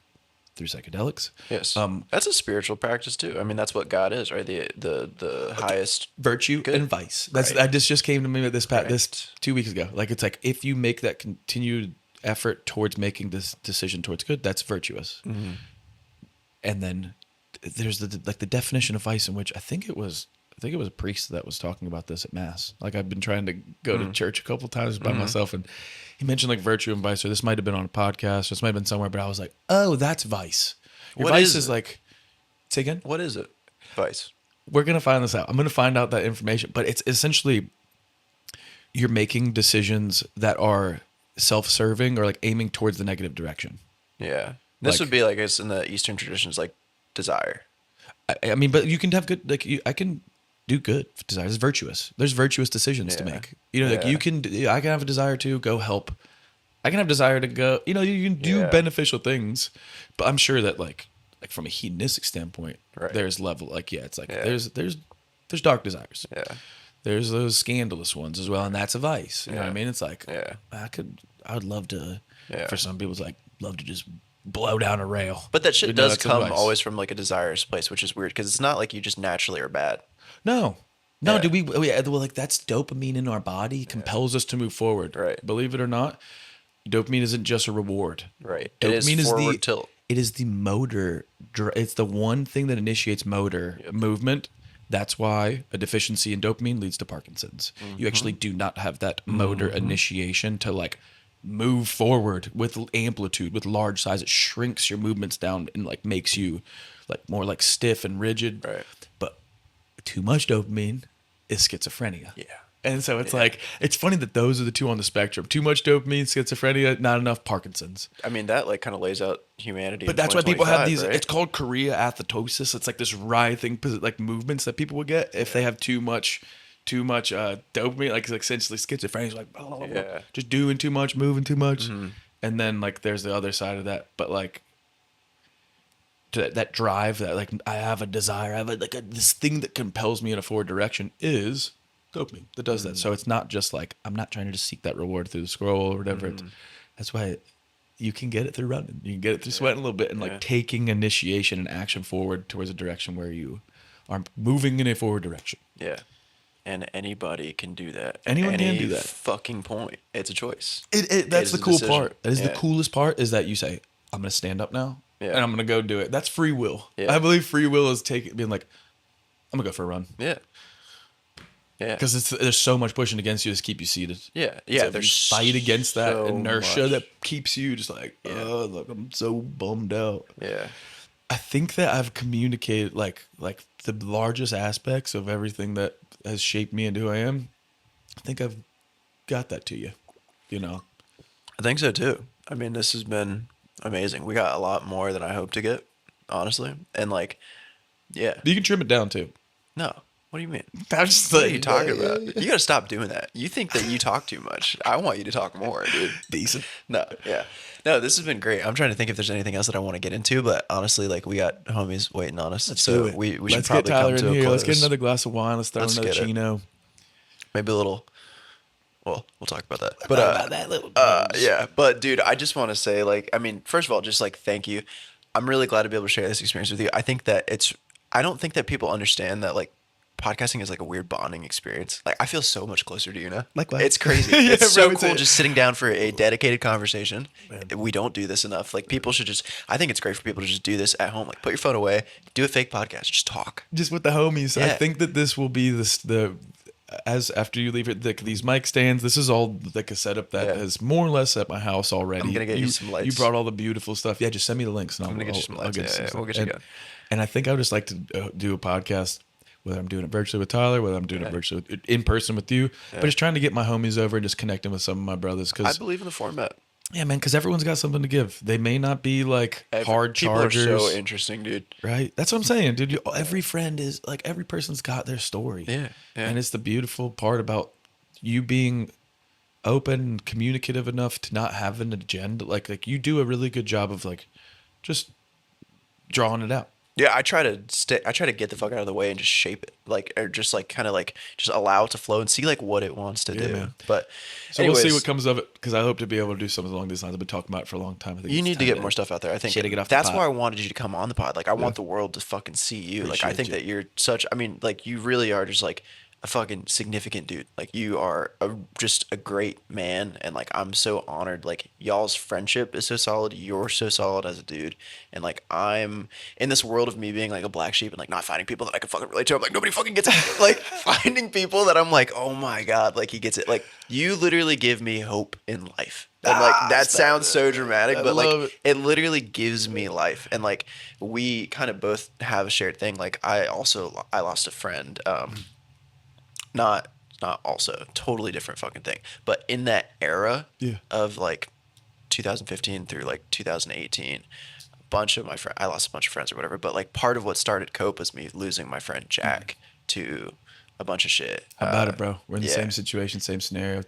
through psychedelics. Yes. That's a spiritual practice too. I mean, that's what God is, right? The highest Virtue good. and vice. That's Right. that just came to me this Right. 2 weeks ago. Like, it's like if you make that continued effort towards making this decision towards good, that's virtuous. And then there's the definition of vice, in which I think it was a priest that was talking about this at mass. Like, I've been trying to go to church a couple times by myself, and he mentioned like virtue and vice, or this might have been on a podcast, or this might have been somewhere, but I was like, oh, that's vice. Your What vice is is it? like, say again? What is it? Vice. We're going to find this out. I'm going to find out that information, but it's essentially you're making decisions that are self-serving or like aiming towards the negative direction. Yeah. This Like- would be like, I guess, in the Eastern traditions, like desire. I mean, but you can have good, like, I can do good desires. It's virtuous. There's virtuous decisions to Yeah. make. You know, like Yeah. I can have a desire to go help. I can have desire to go, you know, you can do Yeah. beneficial things, but I'm sure that like from a hedonistic standpoint, Right. there's level, like, yeah, it's like, Yeah. there's dark desires. Yeah. There's those scandalous ones as well. And that's a vice. You know what I Yeah. mean? It's like, Yeah. I would love to, Yeah. for some people, it's like, love to just blow down a rail. But that shit You know, does that's a come vice. always from like a desirous place, which is weird because it's not like you just naturally are bad. No, Yeah. do we well, like, that's dopamine in our body compels us to move forward. Right. Believe it or not, dopamine isn't just a reward. Right. Dopamine It is forward tilt. It is the motor. It's the one thing that initiates motor movement. That's why a deficiency in dopamine leads to Parkinson's. You actually do not have that motor initiation to like move forward with amplitude, with large size. It shrinks your movements down and like makes you like more like stiff and rigid. Right. But too much dopamine is schizophrenia. Yeah. And so it's like, it's funny that those are the two on the spectrum. Too much dopamine, schizophrenia, not enough Parkinson's. I mean, that like kind of lays out humanity. But in that's why people have 2025, these, right? it's called chorea athetosis. It's like this writhing, like movements that people would get if they have too much dopamine, like essentially schizophrenia is like, blah, blah, blah, blah. Yeah. Just doing too much, moving too much. And then like there's the other side of that. But like, that drive, that like, I have a desire, I have this thing that compels me in a forward direction is dopamine that does that. So it's not just like, I'm not trying to just seek that reward through the scroll or whatever. That's why you can get it through running. You can get it through sweating a little bit and like taking initiation and action forward towards a direction where you are moving in a forward direction. Yeah. And anybody can do that. Anyone can do that. Fucking point. It's a choice. That's It the is a cool decision. part. That is the Yeah. coolest part, is that you say, I'm going to stand up now Yeah. and I'm going to go do it. That's free will. Yeah. I believe free will is being like, I'm going to go for a run. Yeah. Yeah. Because there's so much pushing against you to keep you seated. Yeah. Yeah. So if There's you fight against that so inertia much. that keeps you just like, oh, look, I'm so bummed out. Yeah. I think that I've communicated like the largest aspects of everything that has shaped me into who I am. I think I've got that to you, you know? I think so too. I mean, this has been amazing. We got a lot more than I hoped to get, honestly. And like, yeah. You can trim it down too. No. What do you mean? I'm just What are you talking about? You gotta stop doing that. You think that you talk too much. I want you to talk more, dude. Decent. No, yeah. No, this has been great. I'm trying to think if there's anything else that I want to get into, but honestly, like, we got homies waiting on us. So we should Let's probably get Tyler come to in a here. close. Let's get another glass of wine. Let's throw Let's another get it. chino. Maybe a little. Well, we'll talk about that. But About that little yeah. But dude, I just want to say, like, I mean, first of all, just like thank you. I'm really glad to be able to share this experience with you. I think that I don't think that people understand that like podcasting is like a weird bonding experience. Like, I feel so much closer to you now. Likewise. It's crazy. Yeah, It's so bro, cool it's- just sitting down for a dedicated conversation. We don't do this enough. Like, people should just, I think it's great for people to just do this at home. Like, put your phone away, do a fake podcast, just talk. Just with the homies. I Yeah. think that this will be as after you leave it, these mic stands, this is all like a setup that is more or less at my house already. I'm gonna get you some lights. You brought all the beautiful stuff. Yeah, just send me the links and I'm gonna get you some I'll lights. get Yeah, some yeah, stuff. we'll get you going. And I think I would just like to do a podcast, whether I'm doing it virtually with Tyler, whether I'm doing it virtually in person with you, but just trying to get my homies over and just connecting with some of my brothers. I Because believe in the format. yeah, man, because everyone's got something to give. They may not be like hard People chargers. are so interesting, dude. Right? That's what I'm saying, dude. Every friend is like, every person's got their story. Yeah. And it's the beautiful part about you being open and communicative enough to not have an agenda. Like you do a really good job of like just drawing it out. Yeah, I try to get the fuck out of the way and just shape it, like, or just like kind of like just allow it to flow and see like what it wants to do. Man. But So anyways, we'll see what comes of it, because I hope to be able to do something along these lines. I've been talking about it for a long time. I think you it's need to time get more stuff out there. I think Shit to get off the that's pot. why I wanted you to come on the pod. Like, I want the world to fucking see you. Like, I Appreciate think you. that you're such. I mean, like, you really are just like a fucking significant dude. Like, you are just a great man, and like, I'm so honored. Like, y'all's friendship is so solid. You're so solid as a dude, and like, I'm in this world of me being like a black sheep and like not finding people that I can fucking relate to. I'm like, nobody fucking gets it. Like, finding people that I'm like, oh my god, like he gets it. Like, you literally give me hope in life. And like, that sounds so dramatic, but like love it literally gives me life. And like, we kind of both have a shared thing. Like, I lost a friend. Not also, totally different fucking thing. But in that era of like 2015 through like 2018, I lost a bunch of friends or whatever. But like, part of what started Cope was me losing my friend Jack to a bunch of shit. How about it, bro? We're in the yeah. same situation, same scenario.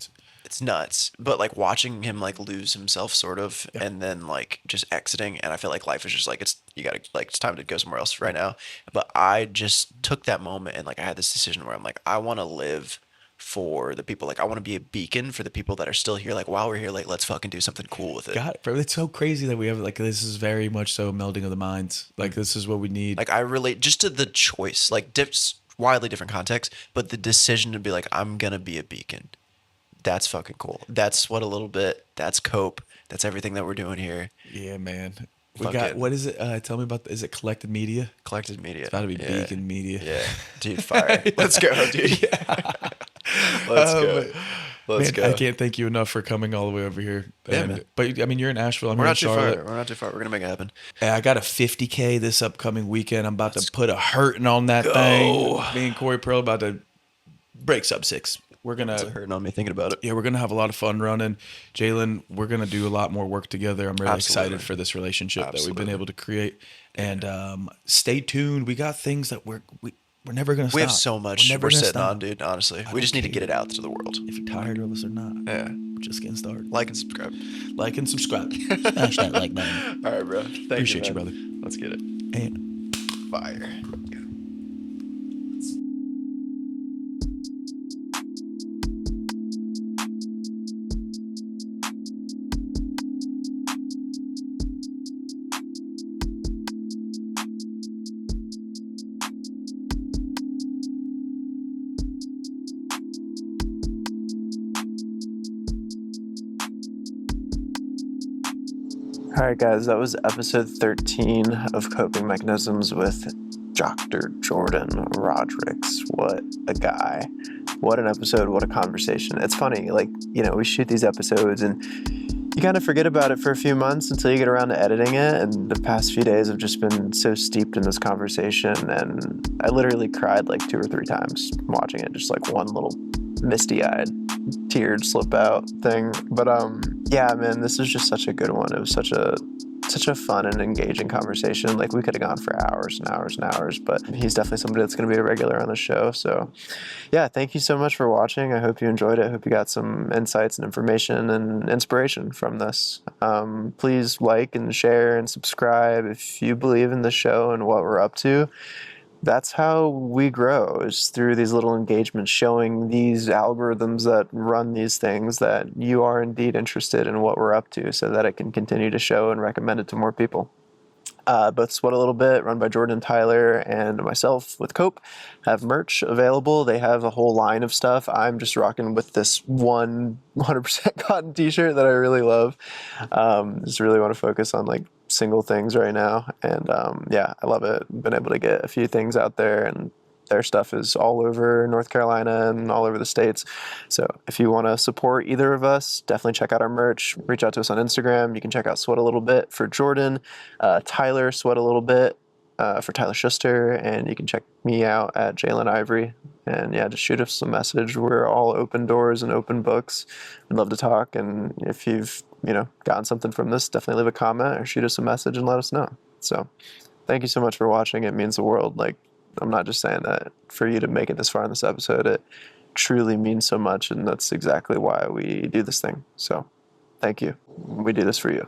It's nuts. But like, watching him like lose himself sort of, and then like just exiting, and I feel like life is just like, it's time to go somewhere else right now. But I just took that moment, and like, I had this decision where I'm like, I want to live for the people. Like, I want to be a beacon for the people that are still here. Like, while we're here, like, let's fucking do something cool with it. God, bro, it's so crazy that we have like, this is very much so melding of the minds. Like, this is what we need. Like, I relate just to the choice, like wildly different context, but the decision to be like, I'm gonna be a beacon. That's fucking cool. That's what a little bit. That's Cope. That's everything that we're doing here. Yeah, man. We Fuck got it. what is it? Tell me about. Is it Collected Media? Collected Media. It's about to be Beacon Media. Yeah, dude, fire. Let's go, dude. Let's go. Let's Man, go. I can't thank you enough for coming all the way over here. Yeah, man. But I mean, you're in Asheville. I'm We're here in not too Charlotte. far. We're not too far. We're gonna make it happen. And I got a 50K this upcoming weekend. I'm about to put a hurting on that thing. Me and Corey Pearl about to break sub 6. We're gonna It's hurting on me thinking about it. Yeah, we're gonna have a lot of fun running. Jalen, we're gonna do a lot more work together. I'm really Absolutely. excited for this relationship that we've Absolutely. been able to create. And stay tuned. We got things that we're never gonna stop. We have so much never we're gonna sitting stop. on, dude. Honestly, we don't just need to care. get it out to the world. If you're tired of us or not, Yeah, we're just getting started. like and subscribe. Like and subscribe. Smash that like button. All right, bro. Thank Appreciate you, man. brother. Let's get it. And Fire. All right, guys, that was episode 13 of Coping Mechanisms with Dr. Jordan Rodrigues. What a guy. What an episode. What a conversation. It's funny, like, you know, we shoot these episodes and you kind of forget about it for a few months until you get around to editing it. And the past few days have just been so steeped in this conversation. And I literally cried like 2 or 3 times watching it, just like one little misty-eyed tear slip out thing. But yeah, man, this was just such a good one. It was such a fun and engaging conversation. Like, we could have gone for hours and hours and hours, but he's definitely somebody that's going to be a regular on the show. So yeah, thank you so much for watching. I hope you enjoyed it. I hope you got some insights and information and inspiration from this. Please like and share and subscribe if you believe in the show and what we're up to. That's how we grow, is through these little engagements, showing these algorithms that run these things that you are indeed interested in what we're up to, so that it can continue to show and recommend it to more people. Both Sweat a Little Bit, run by Jordan, Tyler, and myself with Cope, have merch available. They have a whole line of stuff. I'm just rocking with this 100% cotton t-shirt that I really love. Just really want to focus on like single things right now. And yeah, I love it. Been able to get a few things out there and their stuff is all over North Carolina and all over the States. So if you want to support either of us, definitely check out our merch. Reach out to us on Instagram. You can check out Sweat a Little Bit for Jordan, Tyler Sweat a Little Bit for Tyler Schuster, and you can check me out at Jalen Ivory. And yeah, just shoot us a message. We're all open doors and open books. We'd love to talk. And if you've gotten something from this, definitely leave a comment or shoot us a message and let us know. So thank you so much for watching. It means the world. Like, I'm not just saying that for you to make it this far in this episode. It truly means so much, and that's exactly why we do this thing. So thank you. We do this for you.